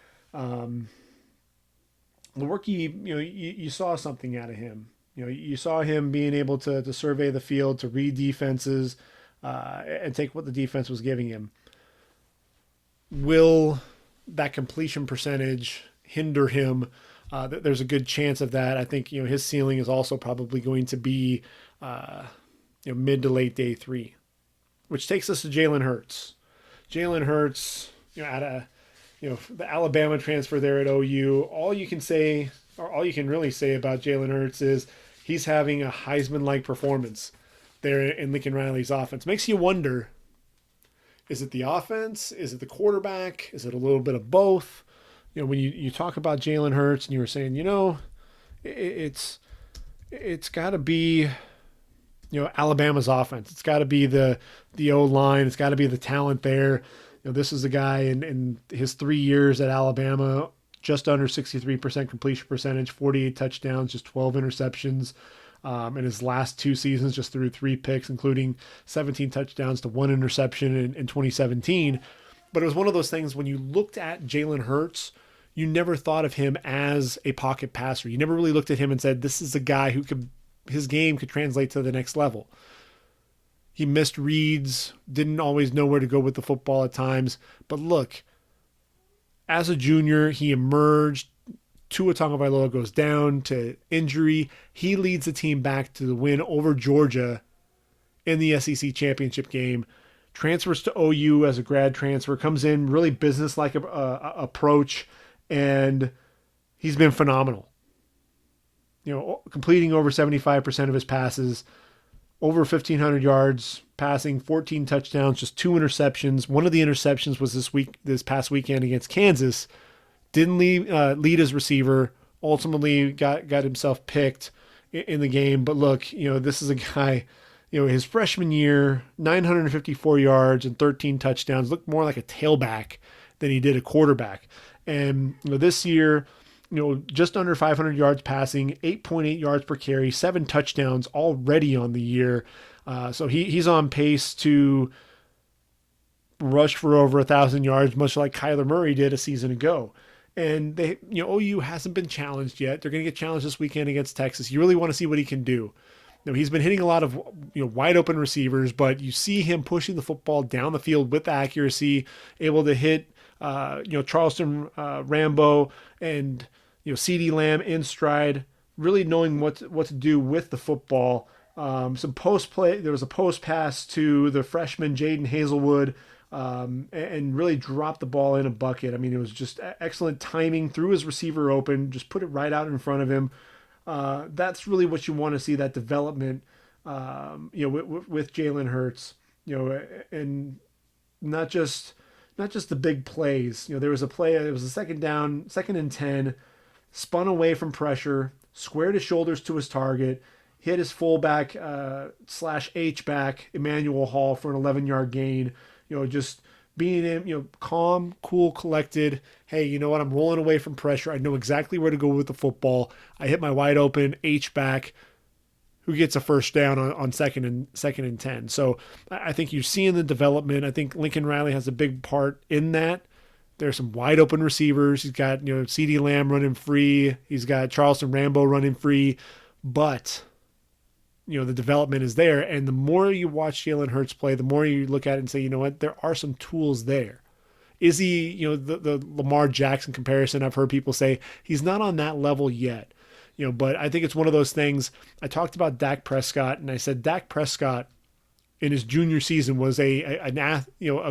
Lewerke, you saw something out of him. You saw him being able to survey the field, to read defenses, and take what the defense was giving him. Will that completion percentage hinder him? There's a good chance of that. I think his ceiling is also probably going to be mid to late day 3, which takes us to Jalen Hurts. Jalen Hurts, out of the Alabama transfer there at OU. All you can really say about Jalen Hurts is he's having a Heisman-like performance there in Lincoln Riley's offense. Makes you wonder, is it the offense? Is it the quarterback? Is it a little bit of both? When you talk about Jalen Hurts and you were saying, it's got to be, Alabama's offense. It's got to be the O-line. It's got to be the talent there. This is a guy in his 3 years at Alabama, just under 63% completion percentage, 48 touchdowns, just 12 interceptions. In his last 2 seasons, just threw 3 picks, including 17 touchdowns to 1 interception in 2017. But it was one of those things when you looked at Jalen Hurts, you never thought of him as a pocket passer. You never really looked at him and said, this is a guy who his game could translate to the next level. He missed reads, didn't always know where to go with the football at times. But look, as a junior, he emerged. Tua Tagovailoa goes down to injury. He leads the team back to the win over Georgia in the SEC championship game. Transfers to OU as a grad transfer, comes in, really business-like approach, and he's been phenomenal. Completing over 75% of his passes, over 1,500 yards passing, 14 touchdowns, just 2 interceptions. One of the interceptions was this past weekend against Kansas. Didn't lead his receiver. Ultimately got himself picked in the game. But look, this is a guy, his freshman year, 954 yards and 13 touchdowns, looked more like a tailback than he did a quarterback. And this year, just under 500 yards passing, 8.8 yards per carry, 7 touchdowns already on the year. So he's on pace to rush for over 1,000 yards, much like Kyler Murray did a season ago. And OU hasn't been challenged yet. They're going to get challenged this weekend against Texas. You really want to see what he can do. He's been hitting a lot of wide open receivers, but you see him pushing the football down the field with accuracy, able to hit Charleston Rambo and CeeDee Lamb in stride, really knowing what to do with the football. Some post play. There was a post pass to the freshman Jaden Hazelwood, and really dropped the ball in a bucket. I mean, it was just excellent timing, threw his receiver open, just put it right out in front of him. That's really what you want to see, that development, with Jalen Hurts, and not just the big plays. There was a play, it was a second and 10, spun away from pressure, squared his shoulders to his target, hit his fullback / H-back, Emmanuel Hall, for an 11-yard gain. Just being calm, cool, collected. Hey, you know what? I'm rolling away from pressure. I know exactly where to go with the football. I hit my wide open H-back, who gets a first down on second and 10. So I think you're seeing the development. I think Lincoln Riley has a big part in that. There's some wide open receivers. He's got CeeDee Lamb running free. He's got Charleston Rambo running free, but the development is there. And the more you watch Jalen Hurts play, the more you look at it and say, you know what, there are some tools there. Is he, the Lamar Jackson comparison? I've heard people say he's not on that level yet, but I think it's one of those things. I talked about Dak Prescott, and I said Dak Prescott in his junior season was a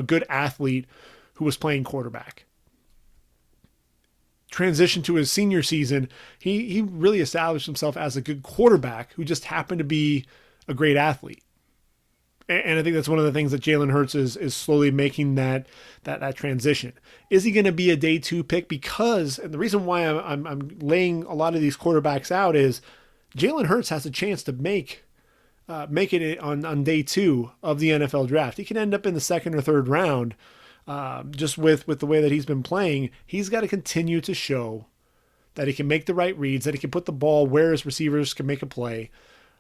good athlete who was playing quarterback. Transition to his senior season, he really established himself as a good quarterback who just happened to be a great athlete. And I think that's one of the things that Jalen Hurts is slowly making that transition. Is he going to be a day 2 pick? Because, and the reason why I'm laying a lot of these quarterbacks out is Jalen Hurts has a chance to make it on day 2 of the NFL draft. He can end up in the 2nd or 3rd round. Just with the way that he's been playing. He's got to continue to show that he can make the right reads, that he can put the ball where his receivers can make a play.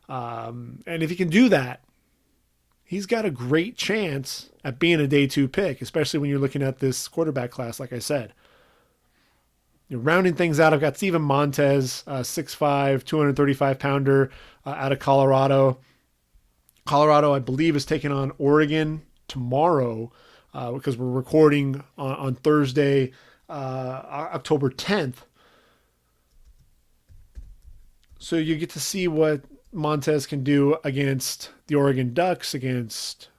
And if he can do that, he's got a great chance at being a day 2 pick, especially when you're looking at this quarterback class, like I said. Rounding things out, I've got Steven Montez, 6'5", 235-pounder out of Colorado. Colorado, I believe, is taking on Oregon tomorrow, because we're recording on Thursday, October 10th. So you get to see what Montez can do against the Oregon Ducks, against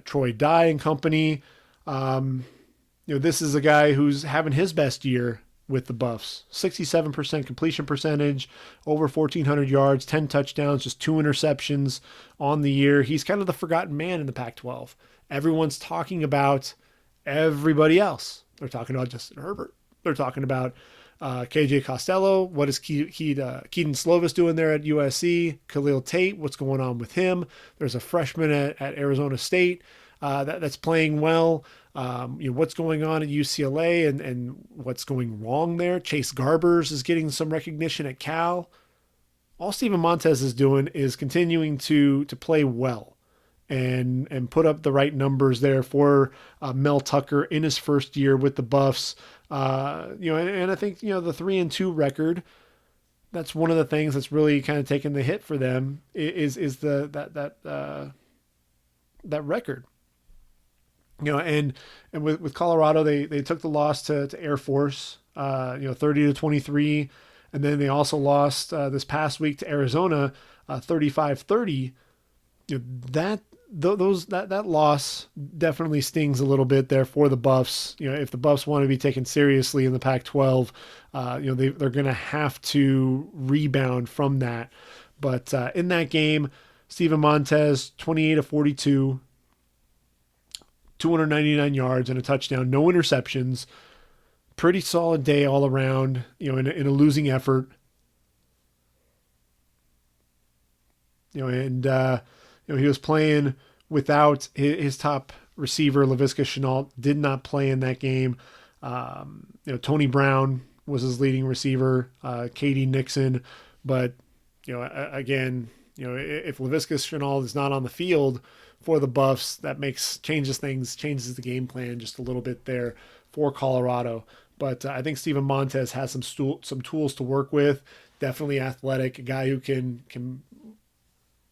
Troy Dye and company. This is a guy who's having his best year with the Buffs. 67% completion percentage, over 1,400 yards, 10 touchdowns, just 2 interceptions on the year. He's kind of the forgotten man in the Pac-12. Everyone's talking about everybody else. They're talking about Justin Herbert. They're talking about KJ Costello. What is Keaton Slovis doing there at USC? Khalil Tate, what's going on with him? There's a freshman at Arizona State that's playing well. What's going on at UCLA and what's going wrong there? Chase Garbers is getting some recognition at Cal. All Steven Montez is doing is continuing to play well and put up the right numbers there for Mel Tucker in his first year with the Buffs. And I think, the 3-2 record, that's one of the things that's really kind of taken the hit for them is that record. And with Colorado, they took the loss to Air Force, 30-23. And then they also lost this past week to Arizona, 35-30. That loss definitely stings a little bit there for the Buffs. If the Buffs want to be taken seriously in the Pac-12, they're going to have to rebound from that. But in that game, Steven Montez, 28-42, 299 yards and a touchdown, no interceptions. Pretty solid day all around, in a losing effort. He was playing without his top receiver Laviska Shenault did not play in that game. Tony Brown was his leading receiver, Katie Nixon. But, again, if Laviska Shenault is not on the field for the Buffs, that changes the game plan just a little bit there for Colorado. But I think Steven Montez has some tools to work with. Definitely athletic, a guy who can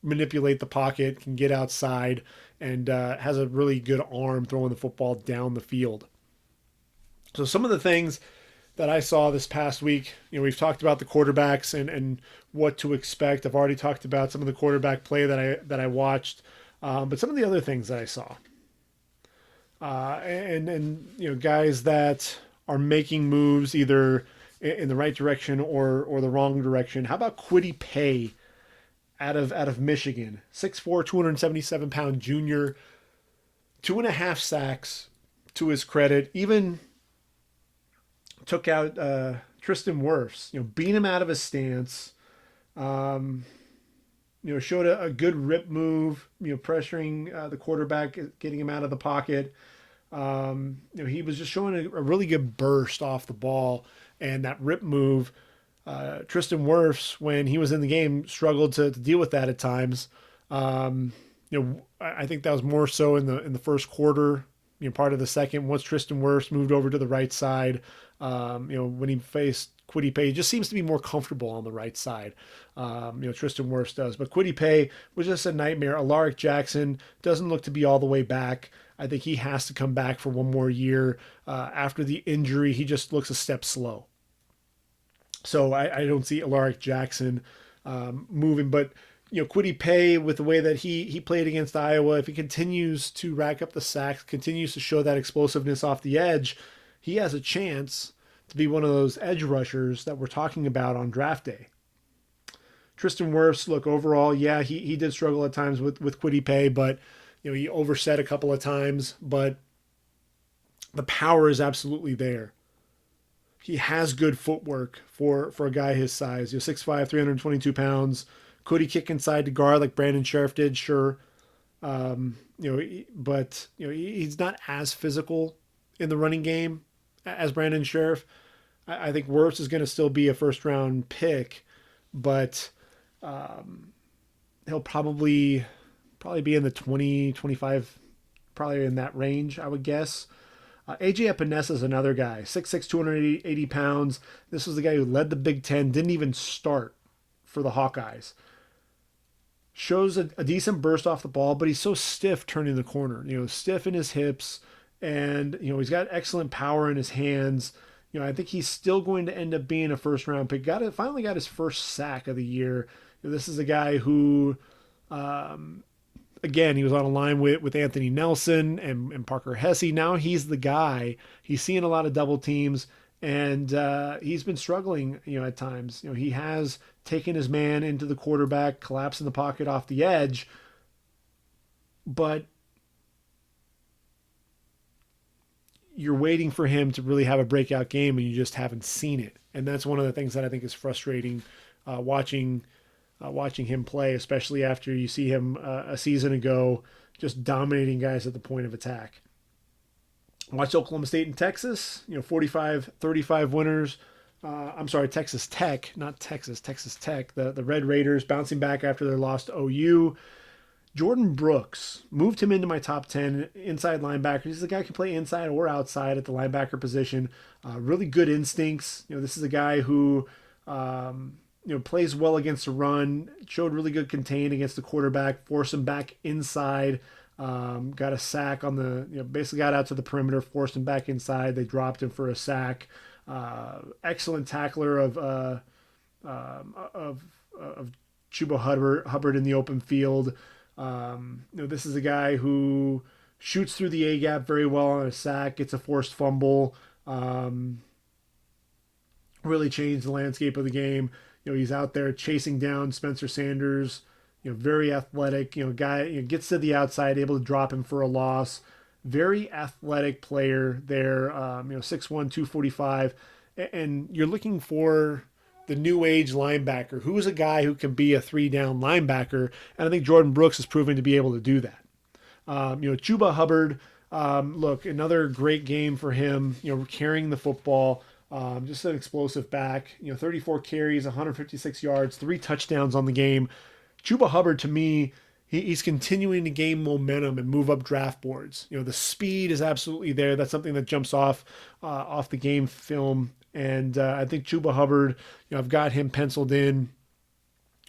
manipulate the pocket, can get outside, and has a really good arm throwing the football down the field. So some of the things that I saw this past week, we've talked about the quarterbacks and what to expect. I've already talked about some of the quarterback play that I watched, but some of the other things that I saw, and guys that are making moves either in the right direction or the wrong direction. How about Kwity Paye out of Michigan? 6'4", 277-pound junior, 2.5 sacks to his credit. Even took out Tristan Wirfs, beat him out of his stance. Showed a good rip move, pressuring the quarterback, getting him out of the pocket. He was just showing a really good burst off the ball, and that rip move. Tristan Wirfs, when he was in the game, struggled to deal with that at times. I think that was more so in the first quarter. Part of the second, once Tristan Wirfs moved over to the right side, when he faced Kwity Paye, just seems to be more comfortable on the right side. Tristan Wirfs does. But Kwity Paye was just a nightmare. Alaric Jackson doesn't look to be all the way back. I think he has to come back for one more year. After the injury, he just looks a step slow. So I don't see Alaric Jackson moving. But, Kwity Paye, with the way that he played against Iowa, if he continues to rack up the sacks, continues to show that explosiveness off the edge, he has a chance to be one of those edge rushers that we're talking about on draft day. Tristan Wirfs, look, overall, yeah, he did struggle at times with Kwity Paye, but he overset a couple of times, but the power is absolutely there. He has good footwork for a guy his size. 6'5", 322 pounds. Could he kick inside to guard like Brandon Sheriff did? Sure. But he's not as physical in the running game as Brandon Sheriff. I think Wirfs is going to still be a first-round pick, but he'll probably be in the 20, 25, probably in that range, I would guess. AJ Epinesa is another guy, 6'6", 280 pounds. This was the guy who led the Big Ten, didn't even start for the Hawkeyes. Shows a decent burst off the ball, but he's so stiff turning the corner, stiff in his hips, and, he's got excellent power in his hands. I think he's still going to end up being a first-round pick. Finally got his first sack of the year. This is a guy who, again, he was on a line with Anthony Nelson and Parker Hesse. Now he's the guy. He's seeing a lot of double teams, and he's been struggling, at times. He has taken his man into the quarterback, collapsed in the pocket off the edge, but you're waiting for him to really have a breakout game, and you just haven't seen it. And that's one of the things that I think is frustrating watching him play, especially after you see him a season ago just dominating guys at the point of attack. Watch Oklahoma State and Texas, 45-35 winners. Texas Tech, not Texas, Texas Tech. The Red Raiders bouncing back after their loss to OU. Jordan Brooks, moved him into my top 10 inside linebacker. He's the guy who can play inside or outside at the linebacker position. Really good instincts. This is a guy who plays well against the run, showed really good contain against the quarterback, forced him back inside, got a sack on the, basically got out to the perimeter, forced him back inside. They dropped him for a sack. Excellent tackler of Chuba Hubbard in the open field. This is a guy who shoots through the A-gap very well on a sack, gets a forced fumble, really changed the landscape of the game. He's out there chasing down Spencer Sanders, very athletic, guy, gets to the outside, able to drop him for a loss. Very athletic player there, 6'1", 245. And you're looking for the new age linebacker. Who's a guy who can be a 3-down linebacker? And I think Jordan Brooks has proven to be able to do that. Chuba Hubbard, Look, another great game for him. Carrying the football. Just an explosive back. 34 carries, 156 yards, 3 touchdowns on the game. Chuba Hubbard, to me, he's continuing to gain momentum and move up draft boards. The speed is absolutely there. That's something that jumps off the game film. And I think Chuba Hubbard, I've got him penciled in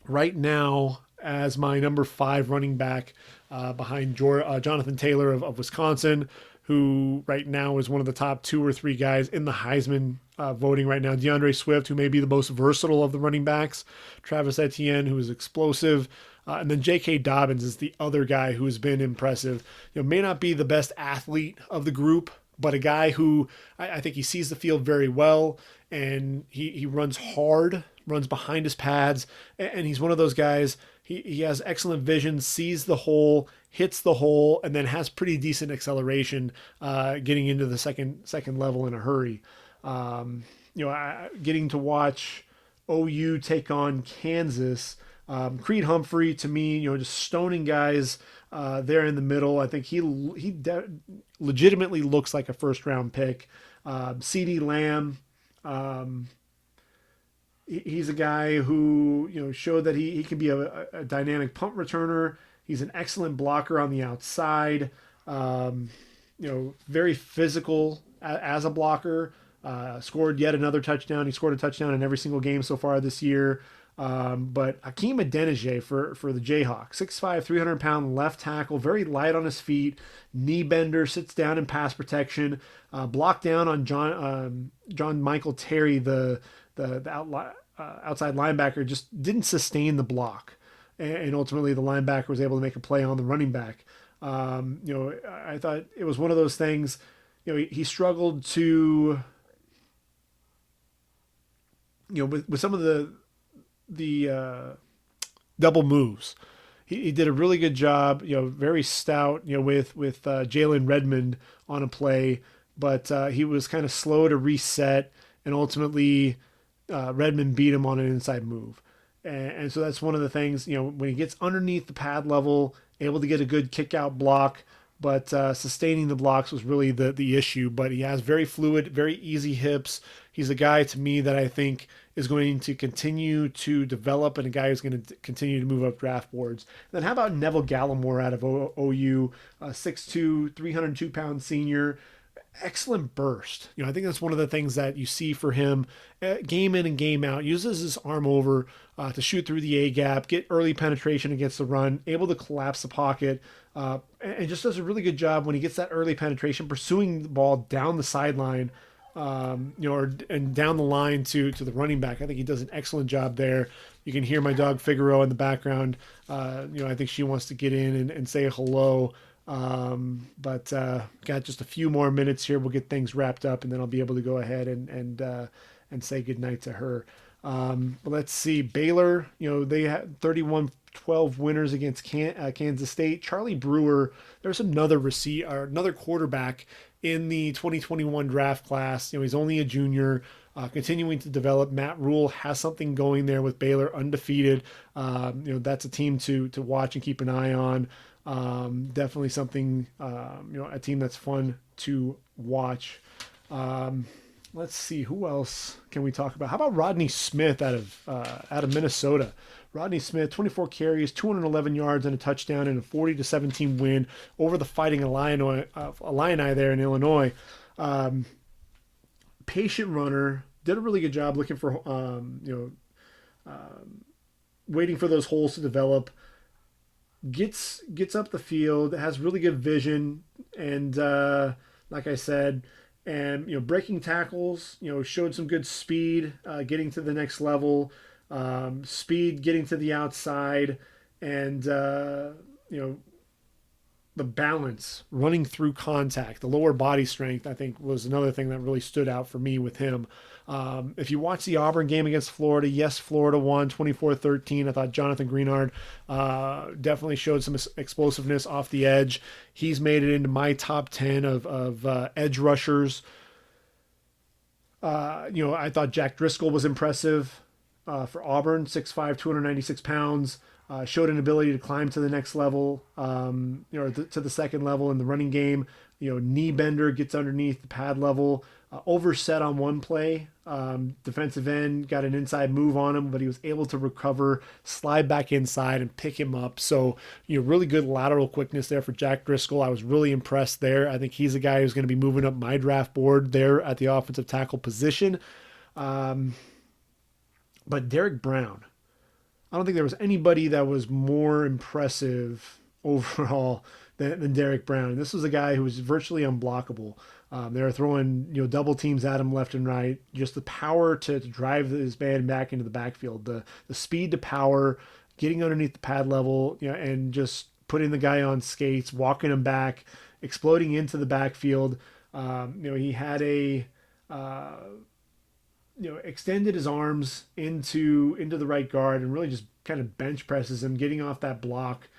right now as my number 5 running back behind Jonathan Taylor of Wisconsin, who right now is one of the top 2 or 3 guys in the Heisman voting right now. DeAndre Swift, who may be the most versatile of the running backs. Travis Etienne, who is explosive. And then J.K. Dobbins is the other guy who has been impressive. May not be the best athlete of the group, but a guy who I think he sees the field very well, and he runs hard, runs behind his pads, and he's one of those guys. He has excellent vision, sees the hole, hits the hole, and then has pretty decent acceleration getting into the second level in a hurry. Getting to watch OU take on Kansas. Creed Humphrey, to me, just stoning guys there in the middle. I think he legitimately looks like a first round pick. CeeDee Lamb, he's a guy who showed that he can be a dynamic punt returner. He's an excellent blocker on the outside. Very physical as a blocker. Scored yet another touchdown. He scored a touchdown in every single game so far this year. But Hakeem Adeniji for the Jayhawks, 6'5", 300-pound left tackle, very light on his feet, knee bender, sits down in pass protection, blocked down on John Michael Terry, the outside linebacker, just didn't sustain the block, and ultimately the linebacker was able to make a play on the running back. I thought it was one of those things. He struggled to, with some of the double moves. He did a really good job, very stout, with Jalen Redmond on a play, but he was kind of slow to reset, and ultimately Redmond beat him on an inside move. And so that's one of the things, when he gets underneath the pad level, able to get a good kick out block, but sustaining the blocks was really the issue. But he has very fluid, very easy hips. He's a guy, to me, that I think is going to continue to develop, and a guy who's going to continue to move up draft boards. And then how about Neville Gallimore out of OU, 6'2", 302-pound senior. Excellent burst. I think that's one of the things that you see for him game in and game out. Uses his arm over to shoot through the A gap, get early penetration against the run, able to collapse the pocket, and just does a really good job when he gets that early penetration, pursuing the ball down the sideline, and down the line to the running back. I think he does an excellent job there. You can hear my dog Figaro in the background. I think she wants to get in and say hello. But got just a few more minutes here. We'll get things wrapped up, and then I'll be able to go ahead and say goodnight to her. But let's see. Baylor, they had 31-12 winners against Kansas State. Charlie Brewer, there's another quarterback in the 2021 draft class. He's only a junior, continuing to develop. Matt Rule has something going there with Baylor, undefeated. That's a team to watch and keep an eye on. Definitely something, a team that's fun to watch. Let's see, who else can we talk about? How about Rodney Smith out of Minnesota? Rodney Smith, 24 carries, 211 yards and a touchdown in a 40-17 win over the Fighting Illini there in Illinois. Patient runner, did a really good job looking for, waiting for those holes to develop. Gets up the field, has really good vision, and like I said, and breaking tackles, showed some good speed, getting to the next level, speed getting to the outside, and the balance, running through contact, the lower body strength, I think was another thing that really stood out for me with him. If you watch the Auburn game against Florida, yes, Florida won 24-13. I thought Jonathan Greenard definitely showed some explosiveness off the edge. He's made it into my top 10 of edge rushers. I thought Jack Driscoll was impressive for Auburn, 6'5", 296 pounds. Showed an ability to climb to the next level, to the second level in the running game. knee bender, gets underneath the pad level, overset on one play. Defensive end got an inside move on him, but he was able to recover, slide back inside, and pick him up. So, really good lateral quickness there for Jack Driscoll. I was really impressed there. I think he's a guy who's going to be moving up my draft board there at the offensive tackle position. But Derek Brown, I don't think there was anybody that was more impressive overall than Derek Brown. This was a guy who was virtually unblockable. They were throwing double teams at him left and right. Just the power to drive his man back into the backfield, the speed to power, getting underneath the pad level, and just putting the guy on skates, walking him back, exploding into the backfield. He had extended his arms into the right guard and really just kind of bench presses him, getting off that block.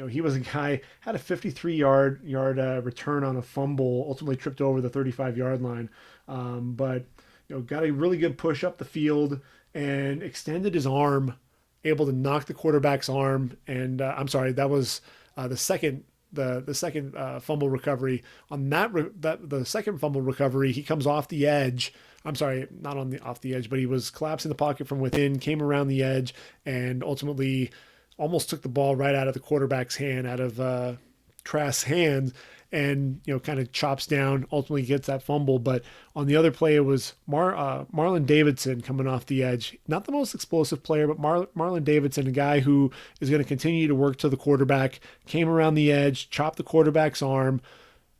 He was a guy, had a 53-yard return on a fumble, ultimately tripped over the 35-yard line. But got a really good push up the field and extended his arm, able to knock the quarterback's arm. And I'm sorry, that was the second fumble recovery. On the second fumble recovery, he comes off the edge. I'm sorry, not off the edge, but he was collapsing the pocket from within, came around the edge, and ultimately almost took the ball right out of the quarterback's hand, out of Trask's hand, and kind of chops down, ultimately gets that fumble. But on the other play, it was Marlon Davidson coming off the edge. Not the most explosive player, but Marlon Davidson, a guy who is going to continue to work to the quarterback, came around the edge, chopped the quarterback's arm.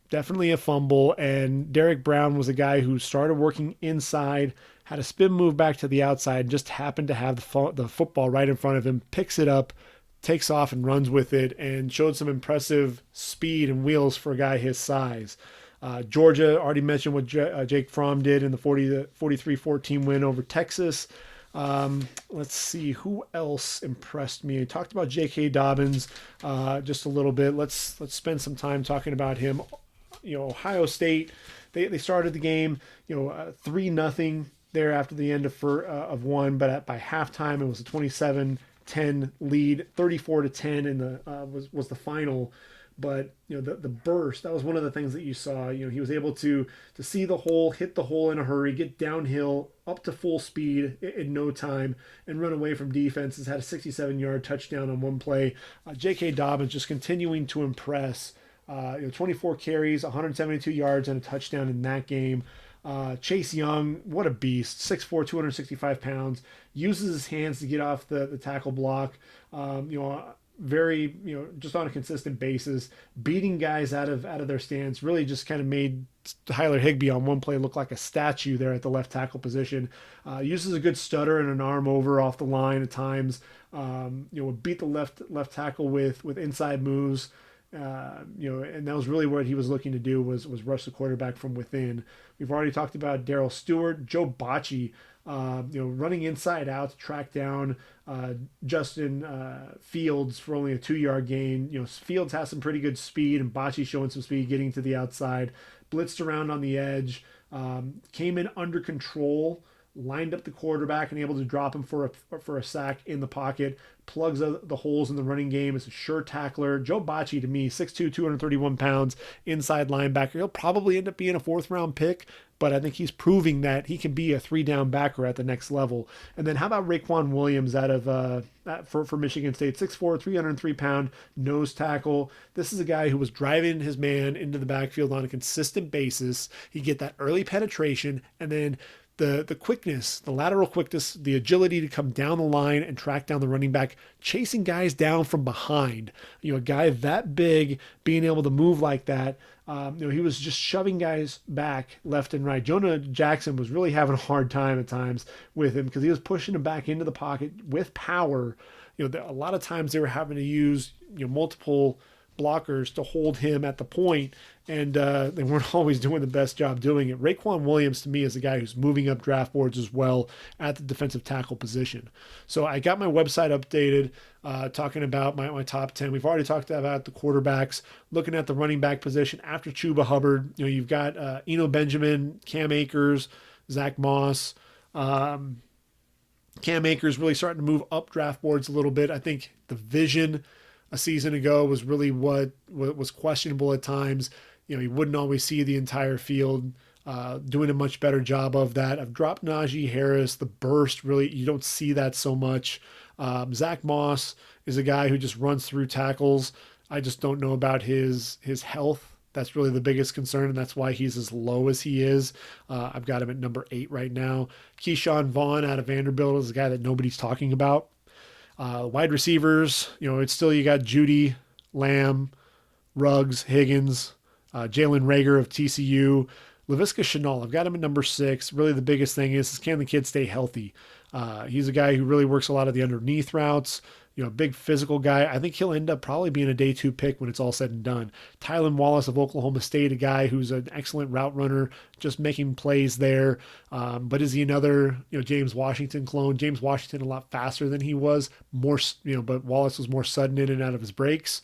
Definitely a fumble. And Derek Brown was a guy who started working inside, had a spin move back to the outside, just happened to have the football right in front of him, picks it up, takes off and runs with it, and showed some impressive speed and wheels for a guy his size. Georgia, already mentioned what Jake Fromm did in the 43-14 win over Texas. Let's see, who else impressed me? I talked about J.K. Dobbins just a little bit. Let's spend some time talking about him. Ohio State, they started the game 3-0 there after the end of one, but by halftime it was a 27-10 lead, 34-10 in the was the final. But the burst, that was one of the things that you saw. He was able to see the hole, hit the hole in a hurry, get downhill up to full speed in no time, and run away from defenses. Had a 67-yard touchdown on one play. J.K. Dobbins just continuing to impress. 24 carries, 172 yards, and a touchdown in that game. Chase Young, what a beast, 6'4", 265 pounds, uses his hands to get off the tackle block, very, just on a consistent basis, beating guys out of their stance, really just kind of made Tyler Higbee on one play look like a statue there at the left tackle position. Uses a good stutter and an arm over off the line at times, beat the left tackle with inside moves. And that was really what he was looking to do was rush the quarterback from within. We've already talked about Darryl Stewart, Joe Bocci, running inside out to track down Justin Fields for only a 2-yard gain. Fields has some pretty good speed, and Bocci showing some speed getting to the outside. Blitzed around on the edge, came in under control, lined up the quarterback and able to drop him for a sack in the pocket, plugs the holes in the running game. Is a sure tackler. Joe Bocci, to me, 6'2", 231 pounds, inside linebacker. He'll probably end up being a 4th-round pick, but I think he's proving that he can be a 3-down backer at the next level. And then how about Raekwon Williams out of for Michigan State, 6'4", 303-pound nose tackle. This is a guy who was driving his man into the backfield on a consistent basis. He'd get that early penetration, and then the quickness, the lateral quickness, the agility to come down the line and track down the running back, chasing guys down from behind. A guy that big being able to move like that. He was just shoving guys back left and right. Jonah Jackson was really having a hard time at times with him because he was pushing him back into the pocket with power. A lot of times they were having to use multiple blockers to hold him at the point, and they weren't always doing the best job doing it. Raekwon Williams, to me, is a guy who's moving up draft boards as well at the defensive tackle position. So I got my website updated, talking about my top 10. We've already talked about the quarterbacks, looking at the running back position after Chuba Hubbard. You've got Eno Benjamin, Cam Akers, Zach Moss. Cam Akers really starting to move up draft boards a little bit. I think the vision a season ago was really what was questionable at times. you wouldn't always see the entire field. Doing a much better job of that. I've dropped Najee Harris. The burst, really, you don't see that so much. Zach Moss is a guy who just runs through tackles. I just don't know about his health. That's really the biggest concern, and that's why he's as low as he is. I've got him at number 8 right now. Keyshawn Vaughn out of Vanderbilt is a guy that nobody's talking about. Wide receivers, it's still, you got Judy, Lamb, Ruggs, Higgins, Jalen Reagor of TCU, Laviska Shenault. I've got him at number 6. Really the biggest thing is can the kid stay healthy? He's a guy who really works a lot of the underneath routes, big physical guy. I think he'll end up probably being a day 2 pick when it's all said and done. Tylan Wallace of Oklahoma State, a guy who's an excellent route runner, just making plays there. But is he another, James Washington clone? James Washington a lot faster than he was, more, but Wallace was more sudden in and out of his breaks.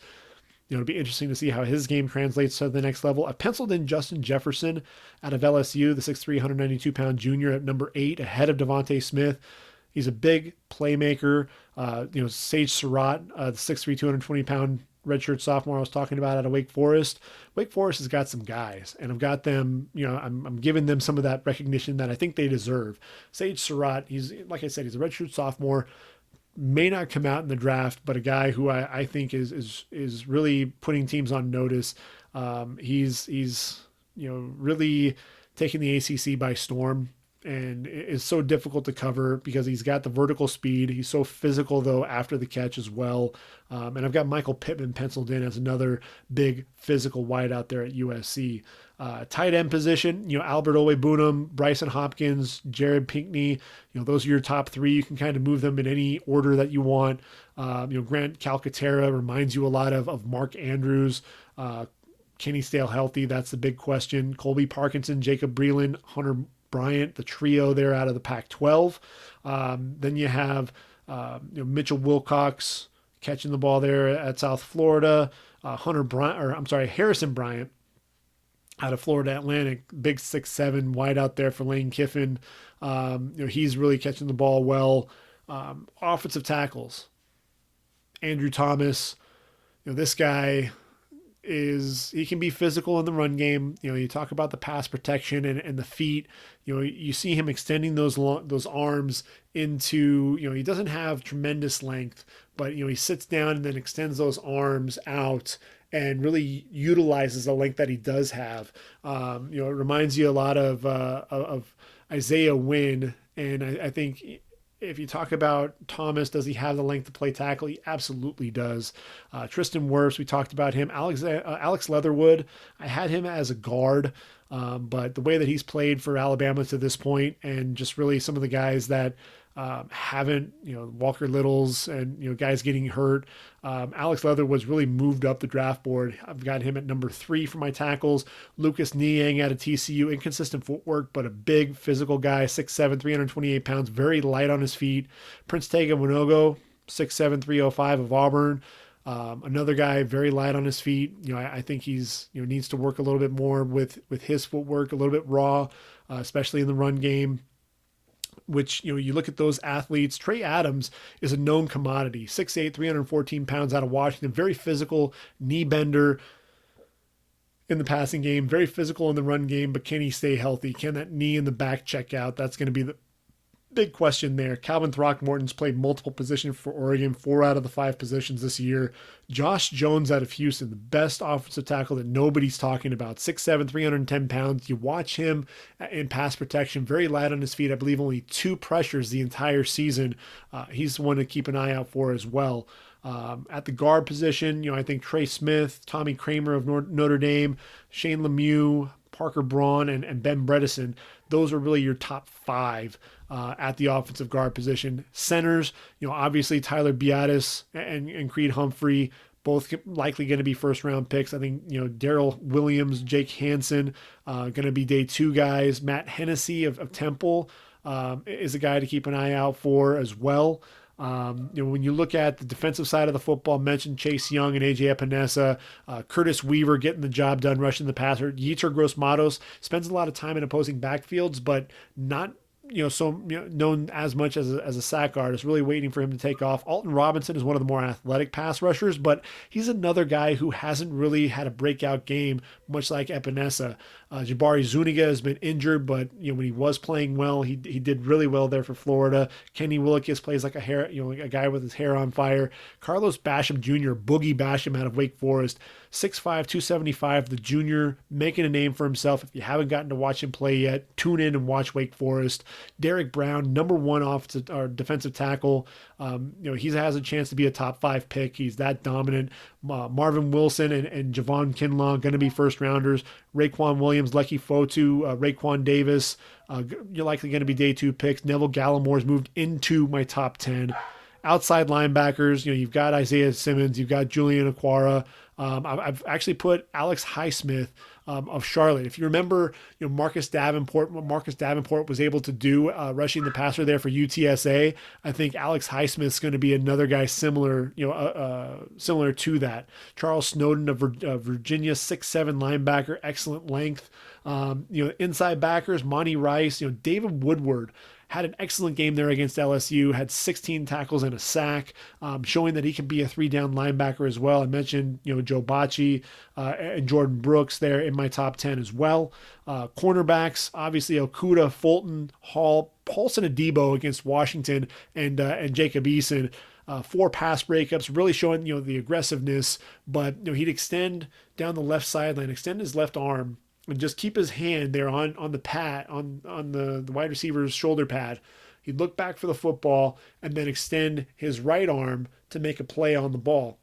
It'll be interesting to see how his game translates to the next level. I penciled in Justin Jefferson out of LSU, the 6'3", 192-pound junior at number 8, ahead of Devontae Smith. He's a big playmaker. Sage Surratt, the 6'3", 220-pound redshirt sophomore I was talking about out of Wake Forest. Wake Forest has got some guys, and I've got them, I'm giving them some of that recognition that I think they deserve. Sage Surratt, he's, like I said, he's a redshirt sophomore. May not come out in the draft, but a guy who I think is really putting teams on notice. He's really taking the ACC by storm, and is so difficult to cover because he's got the vertical speed. He's so physical though after the catch as well. And I've got Michael Pittman penciled in as another big physical wide out there at USC. Tight end position, Albert Owe-Bunam, Bryson Hopkins, Jared Pinkney, those are your top 3. You can kind of move them in any order that you want. Grant Calcaterra reminds you a lot of Mark Andrews. Can he stay healthy? That's the big question. Colby Parkinson, Jacob Breeland, Hunter Bryant, the trio there out of the Pac-12. Then you have Mitchell Wilcox catching the ball there at South Florida. Harrison Bryant out of Florida Atlantic, big 6'7", wide out there for Lane Kiffin. He's really catching the ball well. Offensive tackles, Andrew Thomas. This guy he can be physical in the run game. You talk about the pass protection and the feet. You see him extending those arms into, he doesn't have tremendous length, but he sits down and then extends those arms out and really utilizes the length that he does have. It reminds you a lot of Isaiah Wynn, and I think if you talk about Thomas, does he have the length to play tackle? He absolutely does. Tristan Wirfs, we talked about him. Alex Leatherwood, I had him as a guard, but the way that he's played for Alabama to this point, and just really some of the guys that haven't, Walker Littles and, guys getting hurt. Alex Leatherwood's really moved up the draft board. I've got him at number 3 for my tackles. Lucas Niang out of TCU, inconsistent footwork, but a big physical guy, 6'7", 328 pounds, very light on his feet. Prince Tega Winogo, 6'7", 305 of Auburn. Another guy very light on his feet. I think he's needs to work a little bit more with his footwork, a little bit raw, especially in the run game. Which, you look at those athletes. Trey Adams is a known commodity, 6'8", 314 pounds out of Washington, very physical, knee bender in the passing game, very physical in the run game, but can he stay healthy? Can that knee in the back check out? That's going to be the big question there. Calvin Throckmorton's played multiple positions for Oregon, 4 out of the 5 positions this year. Josh Jones out of Houston, the best offensive tackle that nobody's talking about, 6'7", 310 pounds. You watch him in pass protection, very light on his feet. I believe only 2 pressures the entire season. He's the one to keep an eye out for as well. At the guard position, I think Trey Smith, Tommy Kramer of Notre Dame, Shane Lemieux, Parker Braun, and Ben Bredesen, those are really your top 5 at the offensive guard position. Centers, obviously Tyler Biadasz and Creed Humphrey, both likely going to be first-round picks. I think, Darrell Williams, Jake Hansen, going to be day 2 guys. Matt Hennessy of Temple is a guy to keep an eye out for as well. When you look at the defensive side of the football, mentioned Chase Young and AJ Epinesa, Curtis Weaver getting the job done, rushing the passer. Yetur Gross-Matos spends a lot of time in opposing backfields, but not known as much as a sack artist, really waiting for him to take off. Alton Robinson is one of the more athletic pass rushers, but he's another guy who hasn't really had a breakout game, much like Epinesa. Jabari Zuniga has been injured, but when he was playing well, he did really well there for Florida. Kenny Willekes plays like a guy with his hair on fire. Carlos Basham Jr., Boogie Basham out of Wake Forest, 6'5", 275, the junior, making a name for himself. If you haven't gotten to watch him play yet, tune in and watch Wake Forest. Derek Brown, number one our defensive tackle. He has a chance to be a top 5 pick. He's that dominant. Marvin Wilson and Javon Kinlaw going to be first rounders. Raekwon Williams, Lecky Fotu, Raekwon Davis, you're likely going to be day 2 picks. Neville Gallimore's moved into my top 10. Outside linebackers, you've got Isaiah Simmons, you've got Julian Aquara. I've actually put Alex Highsmith of Charlotte. If you remember, Marcus Davenport, what Marcus Davenport was able to do rushing the passer there for UTSA, I think Alex Highsmith's going to be another guy similar to that. Charles Snowden of Virginia, 6'7" linebacker, excellent length. Inside backers, Monty Rice, David Woodward had an excellent game there against LSU, had 16 tackles and a sack, showing that he can be a 3-down linebacker as well. I mentioned, Joe Bacci and Jordan Brooks there in my top 10 as well. Cornerbacks, obviously Okudah, Fulton, Hall, Paulson Adebo against Washington, and Jacob Eason. 4 pass breakups, really showing, the aggressiveness, but, he'd extend down the left sideline, extend his left arm, and just keep his hand there on the pad, on the wide receiver's shoulder pad. He'd look back for the football and then extend his right arm to make a play on the ball,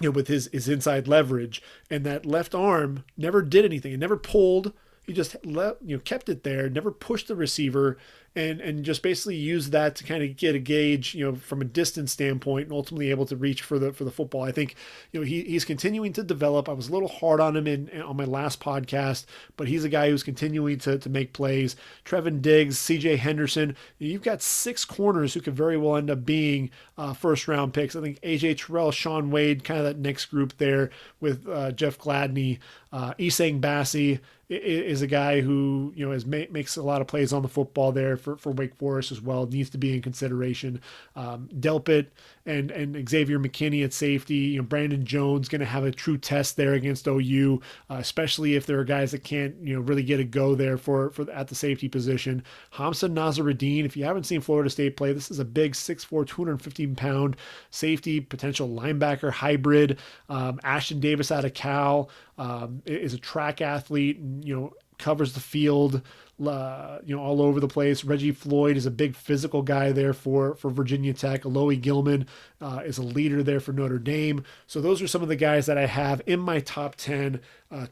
with his inside leverage. And that left arm never did anything. It never pulled. He just kept it there, never pushed the receiver, and just basically used that to kind of get a gauge, from a distance standpoint, and ultimately able to reach for the football. I think, he's continuing to develop. I was a little hard on him on my last podcast, but he's a guy who's continuing to make plays. Trevin Diggs, C.J. Henderson. You've got 6 corners who could very well end up being first round picks. I think A.J. Terrell, Sean Wade, kind of that next group there with Jeff Gladney. Isang Bassi is a guy who makes a lot of plays on the football there for Wake Forest as well. Needs to be in consideration. Delpit and Xavier McKinney at safety. Brandon Jones going to have a true test there against OU, especially if there are guys that can't really get a go there for at the safety position. Hamza Nazaruddin, if you haven't seen Florida State play, this is a big 6'4", 215-pound safety, potential linebacker hybrid. Ashton Davis out of Cal. Is a track athlete and, covers the field, all over the place. Reggie Floyd is a big physical guy there for Virginia Tech. Alohi Gilman is a leader there for Notre Dame. So those are some of the guys that I have in my top 10.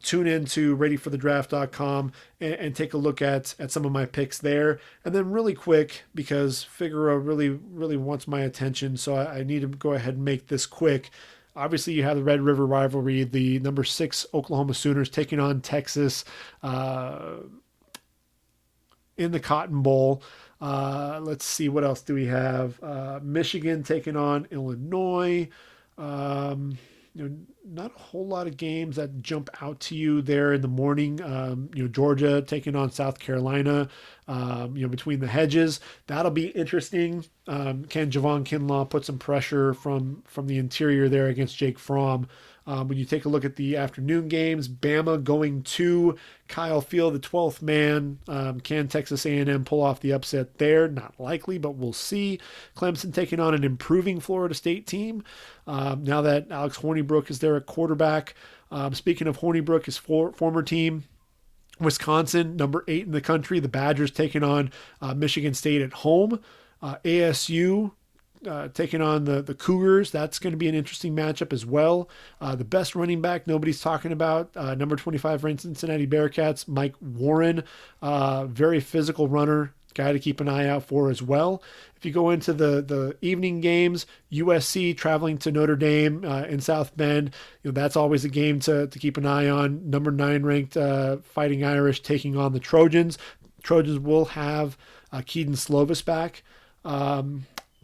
Tune in to readyforthedraft.com and take a look at some of my picks there. And then really quick, because Figueroa really wants my attention, so I need to go ahead and make this quick. Obviously, you have the Red River rivalry, the number 6 Oklahoma Sooners taking on Texas in the Cotton Bowl. Let's see, what else do we have? Michigan taking on Illinois. Not a whole lot of games that jump out to you there in the morning. Georgia taking on South Carolina. Between the hedges, that'll be interesting. Can Javon Kinlaw put some pressure from the interior there against Jake Fromm? When you take a look at the afternoon games, Bama going to Kyle Field, the 12th man. Can Texas A&M pull off the upset there? Not likely, but we'll see. Clemson taking on an improving Florida State team. Now that Alex Hornibrook is there at quarterback. Speaking of Hornibrook, his former team, Wisconsin, number 8 in the country. The Badgers taking on Michigan State at home. ASU taking on the Cougars. That's going to be an interesting matchup as well. The best running back nobody's talking about, number 25 for Cincinnati Bearcats, Mike Warren. Very physical runner, guy to keep an eye out for as well. If you go into the evening games, USC traveling to Notre Dame in South Bend, that's always a game to keep an eye on. Number 9 ranked Fighting Irish taking on the Trojans. Trojans will have Keaton Slovis back.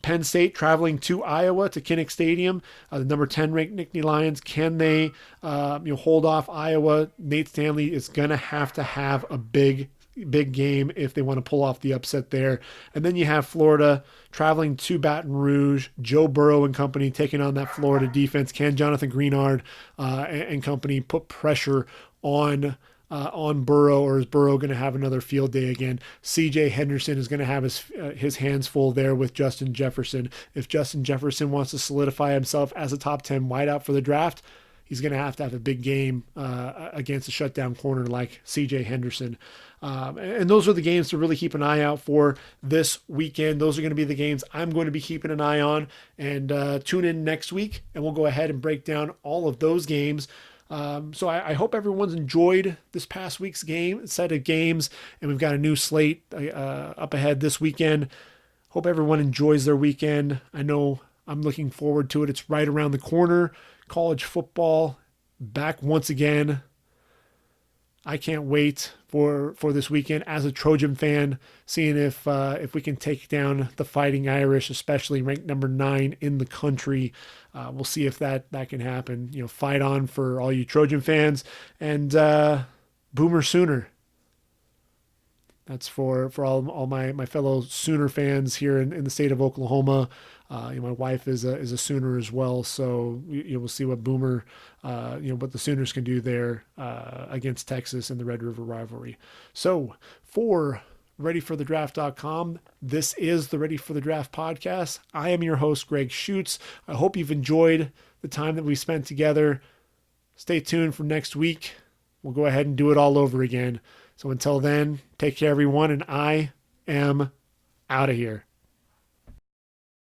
Penn State traveling to Iowa to Kinnick Stadium. The number 10 ranked Nittany Lions, can they hold off Iowa? Nate Stanley is going to have a big big game if they want to pull off the upset there. And then you have Florida traveling to Baton Rouge, Joe Burrow and company taking on that Florida defense. Can Jonathan Greenard and company put pressure on Burrow, or is Burrow going to have another field day again? CJ Henderson is going to have his hands full there with Justin Jefferson. If Justin Jefferson wants to solidify himself as a top 10 wideout for the draft, he's going to have a big game against a shutdown corner like CJ Henderson. And those are the games to really keep an eye out for this weekend. Those are going to be the games I'm going to be keeping an eye on. And tune in next week, and we'll go ahead and break down all of those games. So I hope everyone's enjoyed this past week's set of games, and we've got a new slate up ahead this weekend. Hope everyone enjoys their weekend. I know I'm looking forward to it. It's right around the corner. College football back once again. I can't wait for this weekend as a Trojan fan, seeing if we can take down the Fighting Irish, especially ranked number 9 in the country. We'll see if that can happen. Fight on for all you Trojan fans, and Boomer Sooner. That's for all my fellow Sooner fans here in the state of Oklahoma. My wife is a Sooner as well, so we'll see what Boomer, what the Sooners can do there against Texas in the Red River rivalry. So for ReadyForTheDraft.com, this is the Ready for the Draft podcast. I am your host, Gregg Schutze. I hope you've enjoyed the time that we spent together. Stay tuned for next week. We'll go ahead and do it all over again. So until then, take care, everyone, and I am out of here.